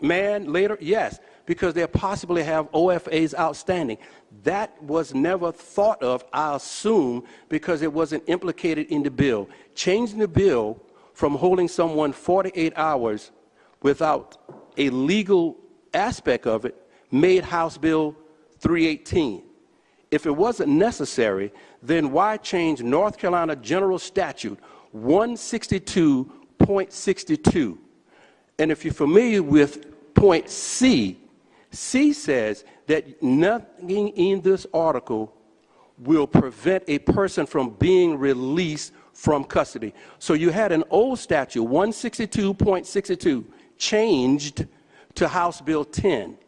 man later? Yes, because they possibly have OFAs outstanding. That was never thought of, I assume, because it wasn't implicated in the bill. Changing the bill from holding someone 48 hours without a legal aspect of it made House Bill 318. If it wasn't necessary, then why change North Carolina General Statute 162.62? And if you're familiar with point C, C says that nothing in this article will prevent a person from being released from custody. So you had an old statute, 162.62, changed to House Bill 10.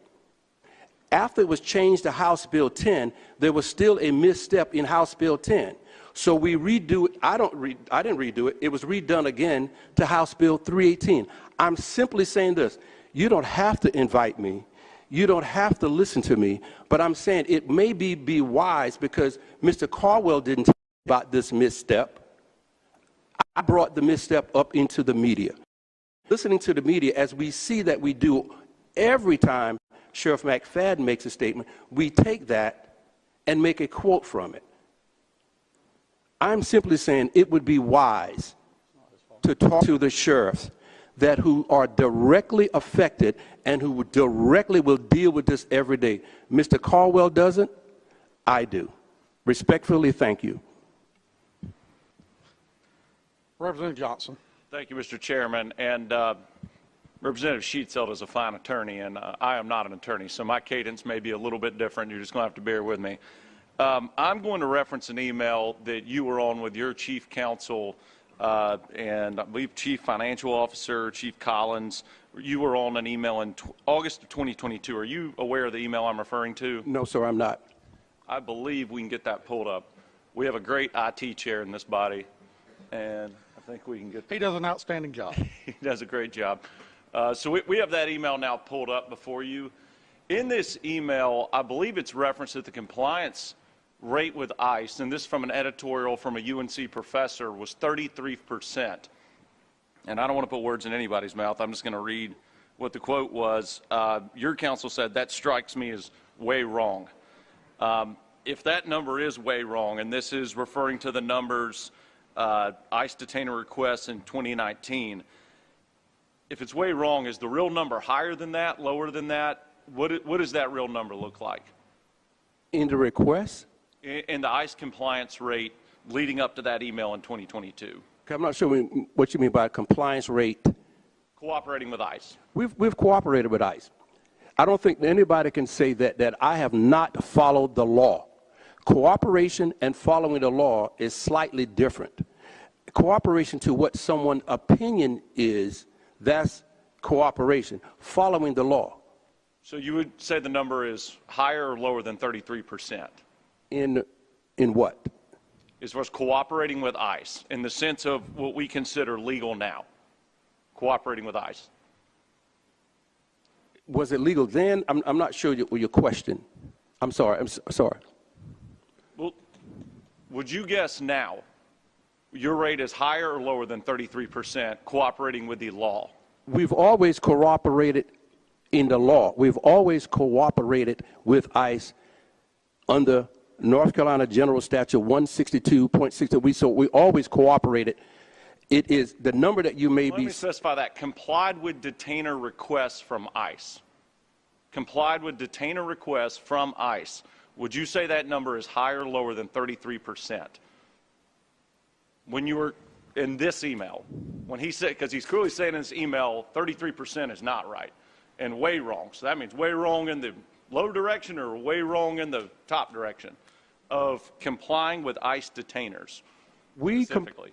After it was changed to House Bill 10, there was still a misstep in House Bill 10. So we redo it. I didn't redo it. It was redone again to House Bill 318. I'm simply saying this. You don't have to invite me. You don't have to listen to me. But I'm saying it may be wise, because Mr. Caldwell didn't tell me about this misstep. I brought the misstep up into the media. Listening to the media, as we see that we do every time Sheriff McFadden makes a statement, we take that and make a quote from it. I'm simply saying it would be wise to talk to the sheriffs that who are directly affected and who directly will deal with this every day. Mr. Caldwell doesn't. I do. Respectfully, thank you. Representative Johnson. Thank you, Mr. Chairman. And Representative Sheetzelt is a fine attorney, and I am not an attorney, so my cadence may be a little bit different. You're just going to have to bear with me. I'm going to reference an email that you were on with your chief counsel and I believe chief financial officer, Chief Collins. You were on an email in August of 2022. Are you aware of the email I'm referring to? No, sir, I'm not. I believe we can get that pulled up. We have a great IT chair in this body, and I think we can get. He does an outstanding job. He does a great job. So we have that email now pulled up before you. In this email, I believe it's referenced that the compliance rate with ICE, and this from an editorial from a UNC professor, was 33%. And I don't want to put words in anybody's mouth. I'm just going to read what the quote was. Your counsel said, "That strikes me as way wrong." If that number is way wrong, and this is referring to the numbers ICE detainer requests in 2019, if it's way wrong, is the real number higher than that, lower than that? What does that real number look like? In the request? In the ICE compliance rate leading up to that email in 2022. I'm not sure what you mean by compliance rate. Cooperating with ICE. We've cooperated with ICE. I don't think anybody can say that I have not followed the law. Cooperation and following the law is slightly different. Cooperation to what someone's opinion is, that's cooperation. Following the law. So you would say the number is higher or lower than 33%? In what? As far as cooperating with ICE, in the sense of what we consider legal now. Cooperating with ICE. Was it legal then? I'm not sure your question. I'm sorry. I'm sorry. Well, would you guess now your rate is higher or lower than 33% cooperating with the law? We've always cooperated in the law. We've always cooperated with ICE under North Carolina General Statute 162.6. So we always cooperated. It is the number that you may be. Let me specify that. Complied with detainer requests from ICE. Complied with detainer requests from ICE. Would you say that number is higher or lower than 33%? When you were in this email, when he said, because he's clearly saying in this email, 33% is not right and way wrong. So that means way wrong in the low direction or way wrong in the top direction of complying with ICE detainers specifically.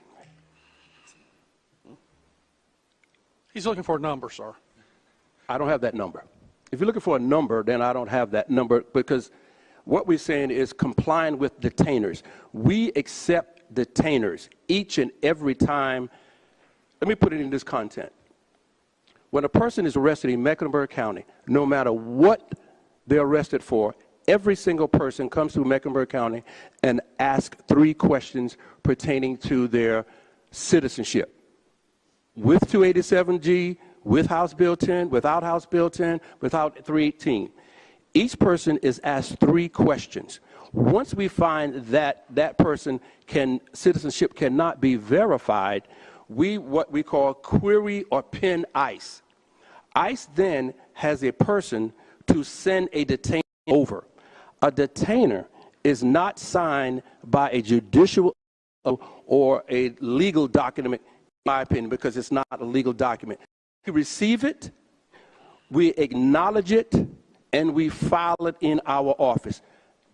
He's looking for a number, sir. I don't have that number. If you're looking for a number, then I don't have that number, because what we're saying is complying with detainers. We accept detainers each and every time. Let me put it in this content. When a person is arrested in Mecklenburg County, no matter what they're arrested for, every single person comes to Mecklenburg County and asks 3 questions pertaining to their citizenship. With 287G, with House Bill 10, without House Bill 10, without 318. Each person is asked 3 questions. Once we find that that person citizenship cannot be verified, what we call query or pin ICE. ICE then has a person to send a detainer over. A detainer is not signed by a judicial or a legal document, in my opinion, because it's not a legal document. We receive it, we acknowledge it, and we file it in our office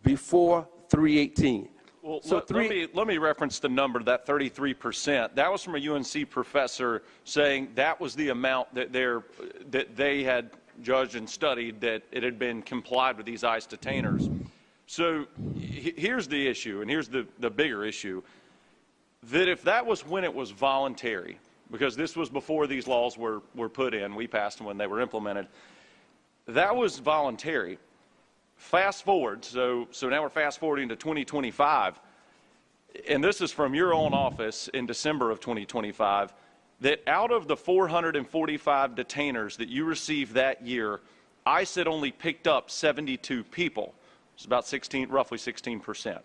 before 318. Well, so let me reference the number, that 33%. That was from a UNC professor saying that was the amount that they had judged and studied, that it had been complied with these ICE detainers. So here's the issue, and here's the bigger issue, that if that was when it was voluntary, because this was before these laws were put in, we passed them when they were implemented, that was voluntary. Fast forward, so now we're fast forwarding to 2025, and this is from your own office in December of 2025, that out of the 445 detainers that you received that year, ICE had only picked up 72 people. It's about roughly 16%.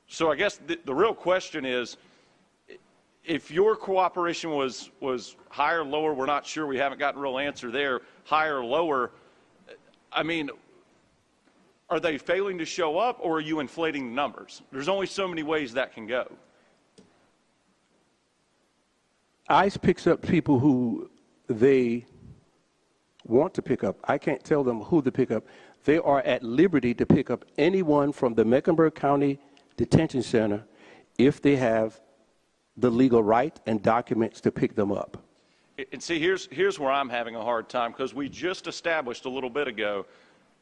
So I guess the real question is, if your cooperation was higher or lower, we're not sure, we haven't gotten a real answer there, higher or lower, I mean, are they failing to show up, or are you inflating the numbers? There's only so many ways that can go. ICE picks up people who they want to pick up. I can't tell them who to pick up. They are at liberty to pick up anyone from the Mecklenburg County Detention Center if they have the legal right and documents to pick them up. And see, here's where I'm having a hard time, because we just established a little bit ago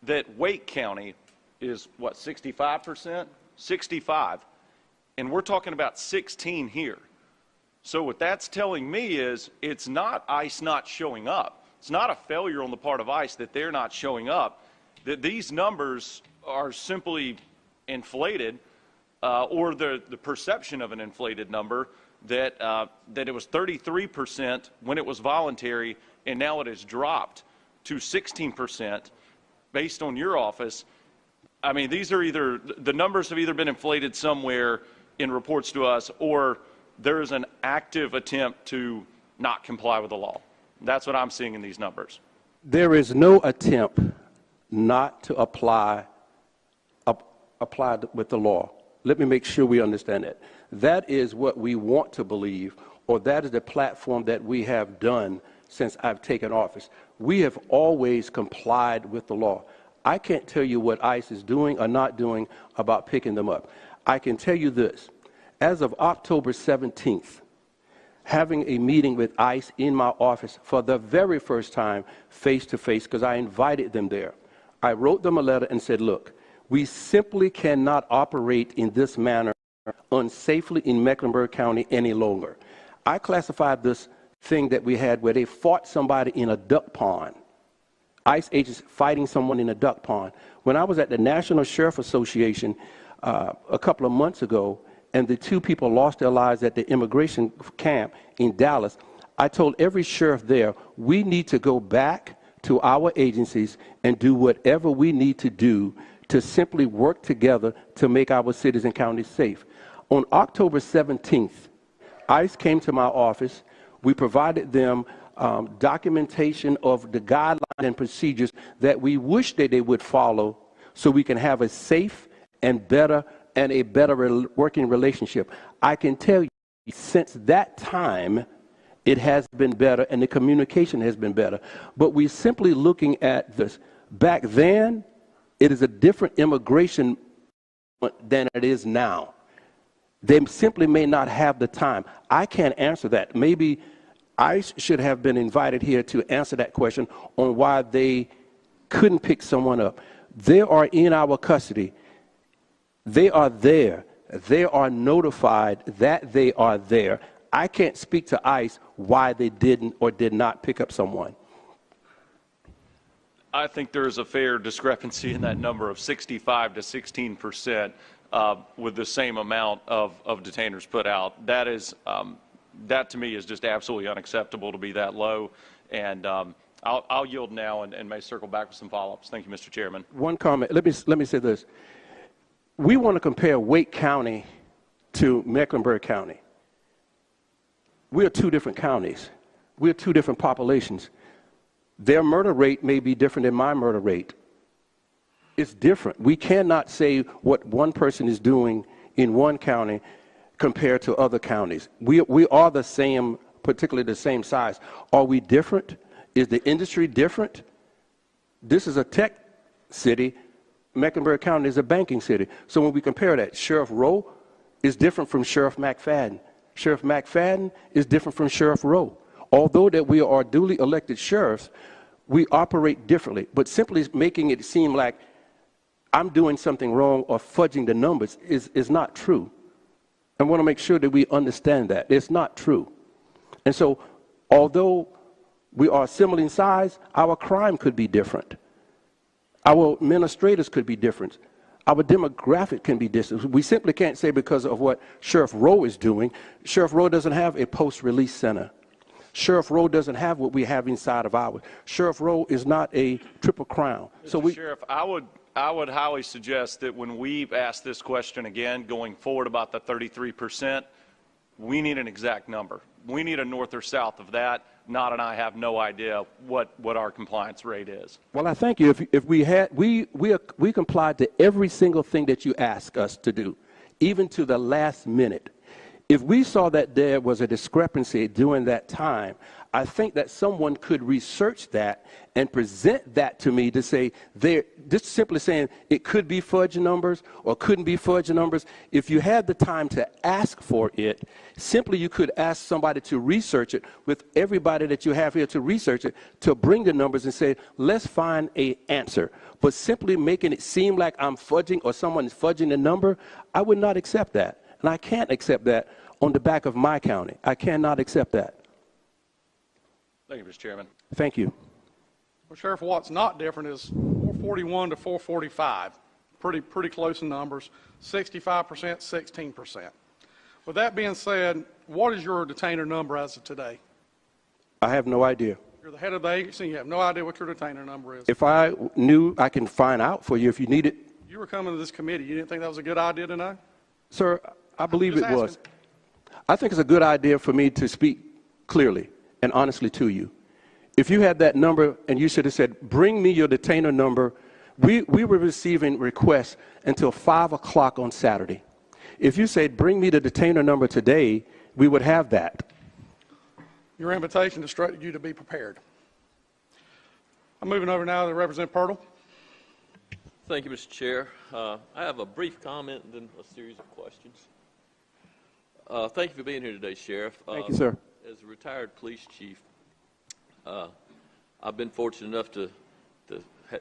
that Wake County is, what, 65%? 65. And we're talking about 16 here. So what that's telling me is it's not ICE not showing up. It's not a failure on the part of ICE that they're not showing up. That these numbers are simply inflated, or the perception of an inflated number, that it was 33% when it was voluntary, and now it has dropped to 16% based on your office. I mean, these are either, the numbers have either been inflated somewhere in reports to us, or there is an active attempt to not comply with the law. That's what I'm seeing in these numbers. There is no attempt not to apply with the law. Let me make sure we understand that. That is what we want to believe, or that is the platform that we have done since I've taken office. We have always complied with the law. I can't tell you what ICE is doing or not doing about picking them up. I can tell you this. As of October 17th, having a meeting with ICE in my office for the very first time, face-to-face, because I invited them there, I wrote them a letter and said, look, we simply cannot operate in this manner unsafely in Mecklenburg County any longer. I classified this thing that we had where they fought somebody in a duck pond, ICE agents fighting someone in a duck pond. When I was at the National Sheriff Association a couple of months ago, and the two people lost their lives at the immigration camp in Dallas, I told every sheriff there, we need to go back to our agencies and do whatever we need to do to simply work together to make our cities and counties safe. On October 17th, ICE came to my office. We provided them documentation of the guidelines and procedures that we wish that they would follow so we can have a safe and a better working relationship. I can tell you, since that time, it has been better and the communication has been better. But we're simply looking at this. Back then, it is a different immigration than it is now. They simply may not have the time. I can't answer that. Maybe ICE should have been invited here to answer that question on why they couldn't pick someone up. They are in our custody. They are there. They are notified that they are there. I can't speak to ICE why they didn't or did not pick up someone. I think there's a fair discrepancy in that number of 65 to 16% with the same amount of detainers put out. That is, that to me is just absolutely unacceptable to be that low. And I'll yield now and may circle back with some follow-ups. Thank you, Mr. Chairman. One comment. Let me say this. We want to compare Wake County to Mecklenburg County. We are two different counties. We are two different populations. Their murder rate may be different than my murder rate. It's different. We cannot say what one person is doing in one county compared to other counties. We are the same, particularly the same size. Are we different? Is the industry different? This is a tech city. Mecklenburg County is a banking city. So when we compare that, Sheriff Rowe is different from Sheriff McFadden. Sheriff McFadden is different from Sheriff Rowe. Although that we are duly elected sheriffs, we operate differently. But simply making it seem like I'm doing something wrong or fudging the numbers is not true. I want to make sure that we understand that. It's not true. And so although we are similar in size, our crime could be different. Our administrators could be different. Our demographic can be different. We simply can't say because of what Sheriff Rowe is doing. Sheriff Rowe doesn't have a post-release center. Sheriff Rowe doesn't have what we have inside of ours. Sheriff Rowe is not a triple crown. So Sheriff, I would highly suggest that when we ask this question again, going forward about the 33%, we need an exact number. We need a north or south of that. Nod and I have no idea what our compliance rate is. Well, I thank you. If we had, we complied to every single thing that you asked us to do, even to the last minute. If we saw that there was a discrepancy during that time, I think that someone could research that and present that to me to say, just simply saying it could be fudge numbers or couldn't be fudge numbers. If you had the time to ask for it, simply you could ask somebody to research it with everybody that you have here to research it, to bring the numbers and say, let's find an answer. But simply making it seem like I'm fudging or someone is fudging the number, I would not accept that. And I can't accept that on the back of my county. I cannot accept that. Thank you, Mr. Chairman. Thank you. Well, Sheriff, what's not different is 441 to 445. Pretty close in numbers. 65%, 16%. With that being said, what is your detainer number as of today? I have no idea. You're the head of the agency. You have no idea what your detainer number is. If I knew, I can find out for you if you need it. You were coming to this committee. You didn't think that was a good idea to know? Sir, I believe just it was. asking. I think it's a good idea for me to speak clearly and honestly to you. If you had that number and you should have said, bring me your detainer number, we were receiving requests until 5 o'clock on Saturday. If you said, bring me the detainer number today, we would have that. Your invitation instructed you to be prepared. I'm moving over now to Representative Pirtle. Thank you, Mr. Chair. I have a brief comment and then a series of questions. Thank you for being here today, Sheriff. Thank you, sir. As a retired police chief, I've been fortunate enough to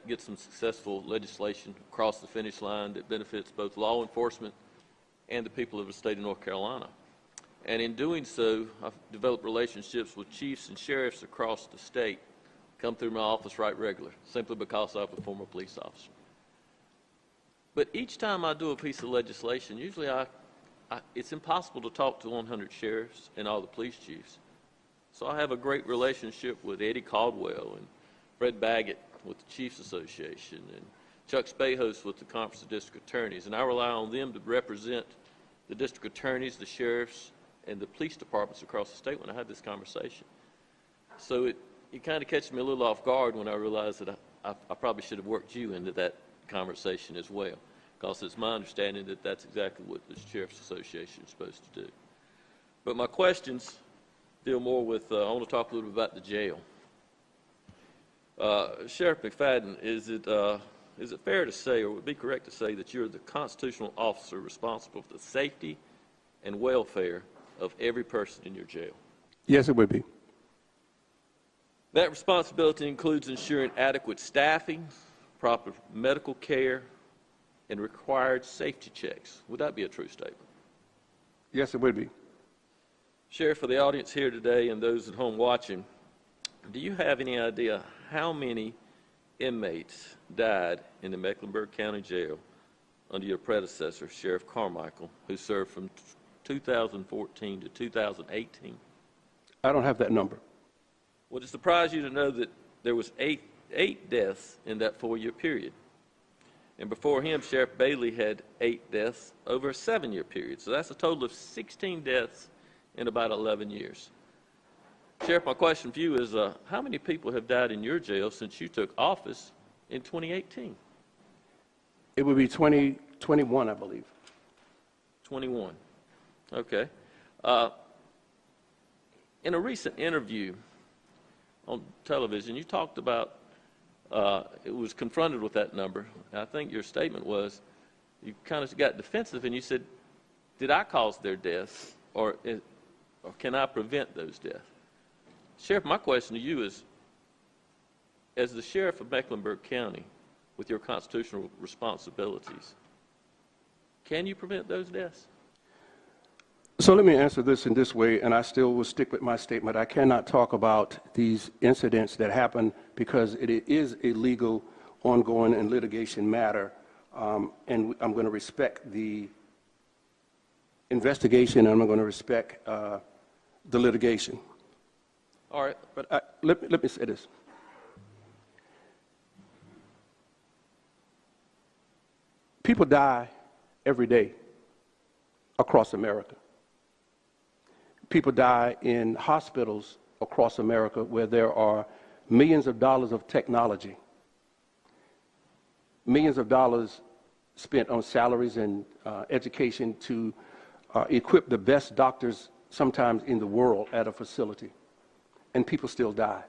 get some successful legislation across the finish line that benefits both law enforcement and the people of the state of North Carolina. And in doing so, I've developed relationships with chiefs and sheriffs across the state, come through my office right regular, simply because I'm a former police officer. But each time I do a piece of legislation, usually it's impossible to talk to 100 sheriffs and all the police chiefs. So I have a great relationship with Eddie Caldwell and Fred Baggett with the Chiefs Association and Chuck Spahos with the Conference of District Attorneys. And I rely on them to represent the district attorneys, the sheriffs, and the police departments across the state when I had this conversation. So it kind of catches me a little off guard when I realize that I probably should have worked you into that conversation as well, because it's my understanding that that's exactly what the Sheriff's Association is supposed to do. But my questions deal more with, I want to talk a little bit about the jail. Sheriff McFadden, is it fair to say, or would it be correct to say, that you're the constitutional officer responsible for the safety and welfare of every person in your jail? Yes, it would be. That responsibility includes ensuring adequate staffing, proper medical care, and required safety checks. Would that be a true statement? Yes, it would be. Sheriff, for the audience here today and those at home watching, do you have any idea how many inmates died in the Mecklenburg County Jail under your predecessor, Sheriff Carmichael, who served from 2014 to 2018? I don't have that number. Would it surprise you to know that there was eight deaths in that 4-year period? And before him, Sheriff Bailey had 8 deaths over a 7-year period. So that's a total of 16 deaths in about 11 years. Sheriff, my question for you is, how many people have died in your jail since you took office in 2018? It would be 21, I believe. 21. Okay. In a recent interview on television, you talked about, it was confronted with that number. I think your statement was, you kind of got defensive and you said, did I cause their deaths, or can I prevent those deaths? Sheriff, my question to you is, as the sheriff of Mecklenburg County, with your constitutional responsibilities, can you prevent those deaths? So let me answer this in this way, and I still will stick with my statement. I cannot talk about these incidents that happen because it is a legal, ongoing, and litigation matter, and I'm going to respect the investigation, and I'm going to respect the litigation. All right. But let me say this. People die every day across America. People die in hospitals across America where there are millions of dollars of technology, millions of dollars spent on salaries and education to equip the best doctors sometimes in the world at a facility. and people still die.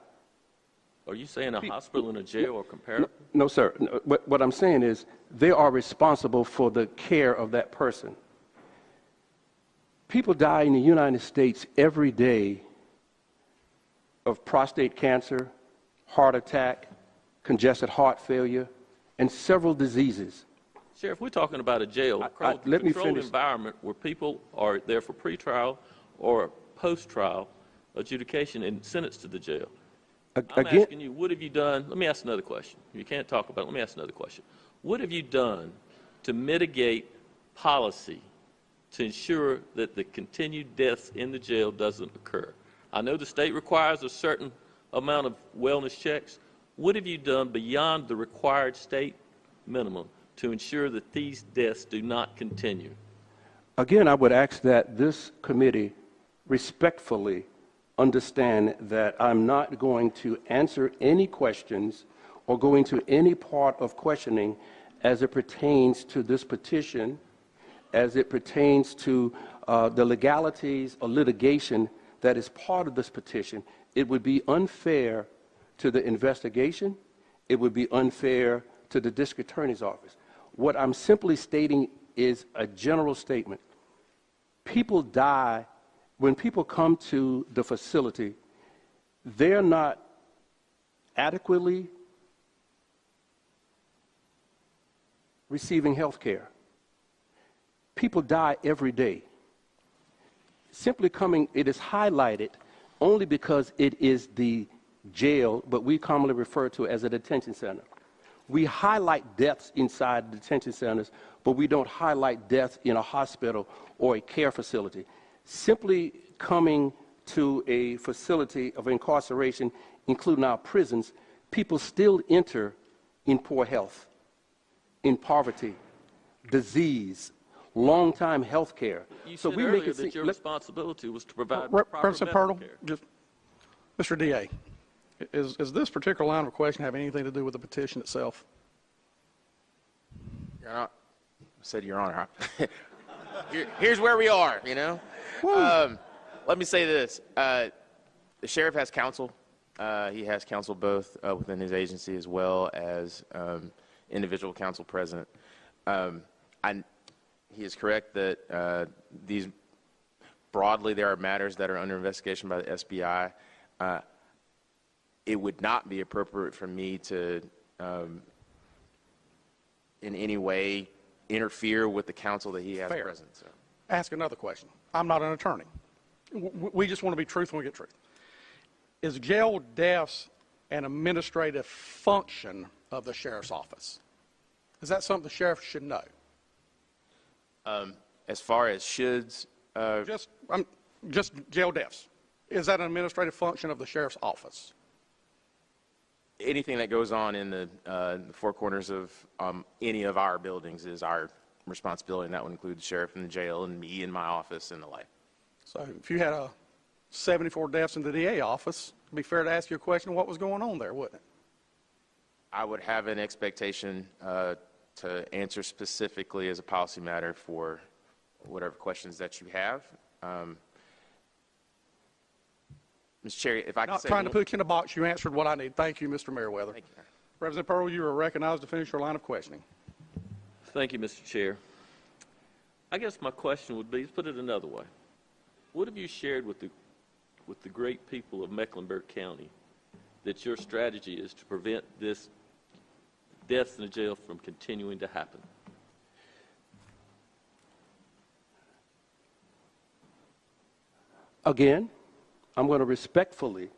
Are you saying a hospital and a jail are comparable? No, sir. No, what I'm saying is they are responsible for the care of that person. People die in the United States every day of prostate cancer, heart attack, congestive heart failure, and several diseases. Sheriff, we're talking about a jail, let me controlled finish. environment where people are there for pretrial or post-trial adjudication and sentenced to the jail. I'm Again, asking you, what have you done? Let me ask another question. You can't talk about it. Let me ask another question. What have you done to mitigate policy to ensure that the continued deaths in the jail doesn't occur? I know the state requires a certain amount of wellness checks. What have you done beyond the required state minimum to ensure that these deaths do not continue? again, I would ask that this committee respectfully understand that I'm not going to answer any questions or go into any part of questioning as it pertains to this petition, as it pertains to the legalities or litigation that is part of this petition. It would be unfair to the investigation. It would be unfair to the district attorney's office. What I'm simply stating is a general statement. People die. When people come to the facility, they're not adequately receiving health care. People die every day. Simply coming, it is highlighted only because it is the jail, but we commonly refer to it as a detention center. We highlight deaths inside detention centers, but we don't highlight deaths in a hospital or a care facility. Simply coming to a facility of incarceration, including our prisons, people still enter in poor health, in poverty, disease, long-time health care. You said earlier that your responsibility was to provide proper medical care. Mr. DA, is this particular line of question have anything to do with the petition itself? I said, Your Honor, here's where we are, you know. Let me say this. The sheriff has counsel. He has counsel both within his agency as well as individual counsel president. He is correct that these broadly there are matters that are under investigation by the SBI. It would not be appropriate for me to in any way interfere with the counsel that he has present. So. Ask another question. I'm not an attorney. We just want to be truthful and get truth. Is jail deaths an administrative function of the sheriff's office? Is that something the sheriff should know? As far as shoulds? Just jail deaths. Is that an administrative function of the sheriff's office? Anything that goes on in the four corners of any of our buildings is our responsibility, and that would include the sheriff and the jail and me and my office and the like. So if you had 74 deaths in the DA office, it'd be fair to ask you a question of what was going on there, wouldn't it? I would have an expectation to answer specifically as a policy matter for whatever questions that you have. Mr. Chair, if I could say... Not trying to put you in a box. You answered what I need. Thank you, Mr. Merriweather. Thank you. Representative Pearl, you are recognized to finish your line of questioning. Thank you, Mr. Chair. I guess my question would be, let's put it another way. What have you shared with the great people of Mecklenburg County that your strategy is to prevent this deaths in the jail from continuing to happen? Again, I'm going to respectfully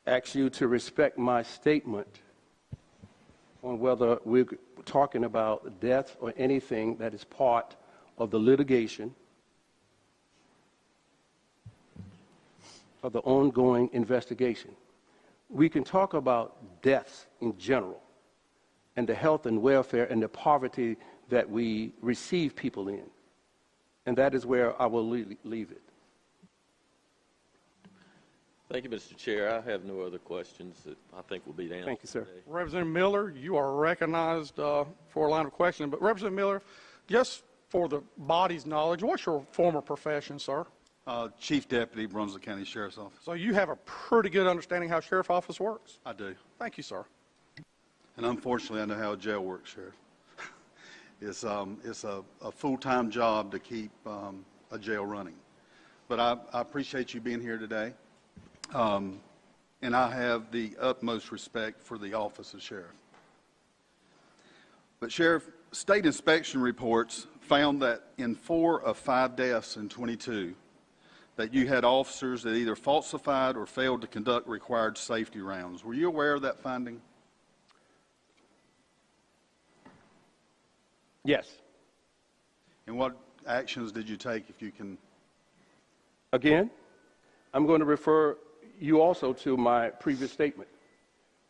ask you to respect my statement on whether we're talking about death or anything that is part of the litigation of the ongoing investigation. We can talk about deaths in general and the health and welfare and the poverty that we receive people in. And that is where I will leave it. Thank you, Mr. Chair. I have no other questions that I think will be answered. Thank you, sir. Today. Representative Miller, you are recognized for a line of questioning. But Representative Miller, just for the body's knowledge, what's your former profession, sir? Chief Deputy, Brunswick County Sheriff's Office. So you have a pretty good understanding how sheriff office works? I do. Thank you, sir. And unfortunately, I know how a jail works, Sheriff. It's a full-time job to keep a jail running. But I appreciate you being here today. And I have the utmost respect for the office of sheriff. But Sheriff, state inspection reports found that in 4 of 5 deaths in 22, that you had officers that either falsified or failed to conduct required safety rounds. Were you aware of that finding? Yes. And what actions did you take, if you can? Again, I'm going to refer you also to my previous statement.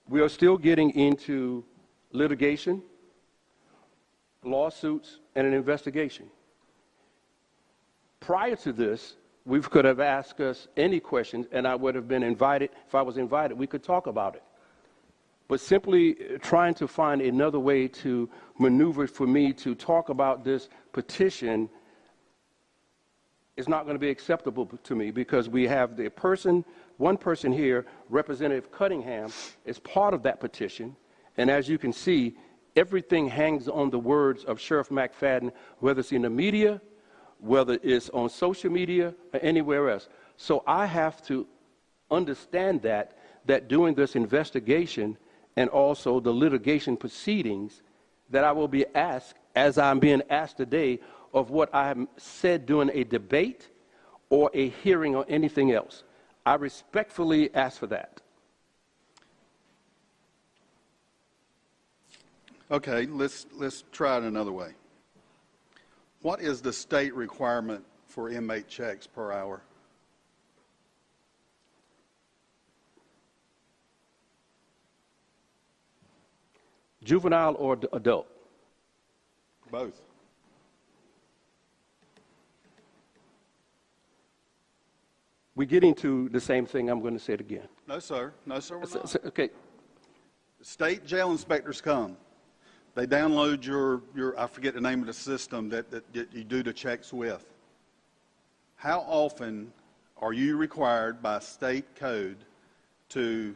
We are still getting into litigation, lawsuits, and an investigation. Prior to this, we could have asked us any questions, and I would have been invited. If I was invited, we could talk about it. But simply trying to find another way to maneuver for me to talk about this petition is not going to be acceptable to me, because we have the person, one person here, Representative Cunningham, is part of that petition. And as you can see, everything hangs on the words of Sheriff McFadden, whether it's in the media, whether it's on social media, or anywhere else. So I have to understand that doing this investigation and also the litigation proceedings, that I will be asked, as I'm being asked today, of what I have said during a debate or a hearing or anything else. I respectfully ask for that. Okay, let's try it another way. What is the state requirement for inmate checks per hour? Juvenile or adult? Both. We're getting to the same thing. I'm going to say it again. No, sir. No, sir, we're not. Okay. State jail inspectors come. They download your I forget the name of the system that you do the checks with. How often are you required by state code to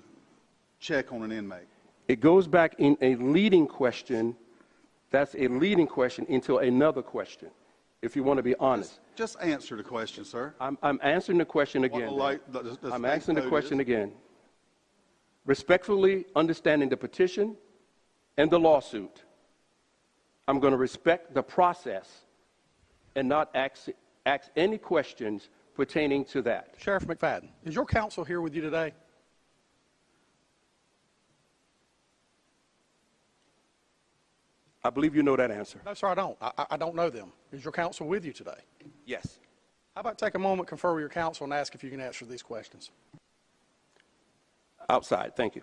check on an inmate? It goes back in a leading question. That's a leading question into another question, if you want to be honest. Just answer the question, sir. I'm answering the question again. I'm answering the question again. Respectfully understanding the petition and the lawsuit, I'm going to respect the process and not ask any questions pertaining to that. Sheriff McFadden, is your counsel here with you today? I believe you know that answer. No, sir, I don't. I don't know them. Is your counsel with you today? Yes. How about take a moment, confer with your counsel, and ask if you can answer these questions? Outside. Thank you.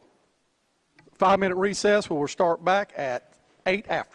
5-minute recess. We'll start back at 8 after.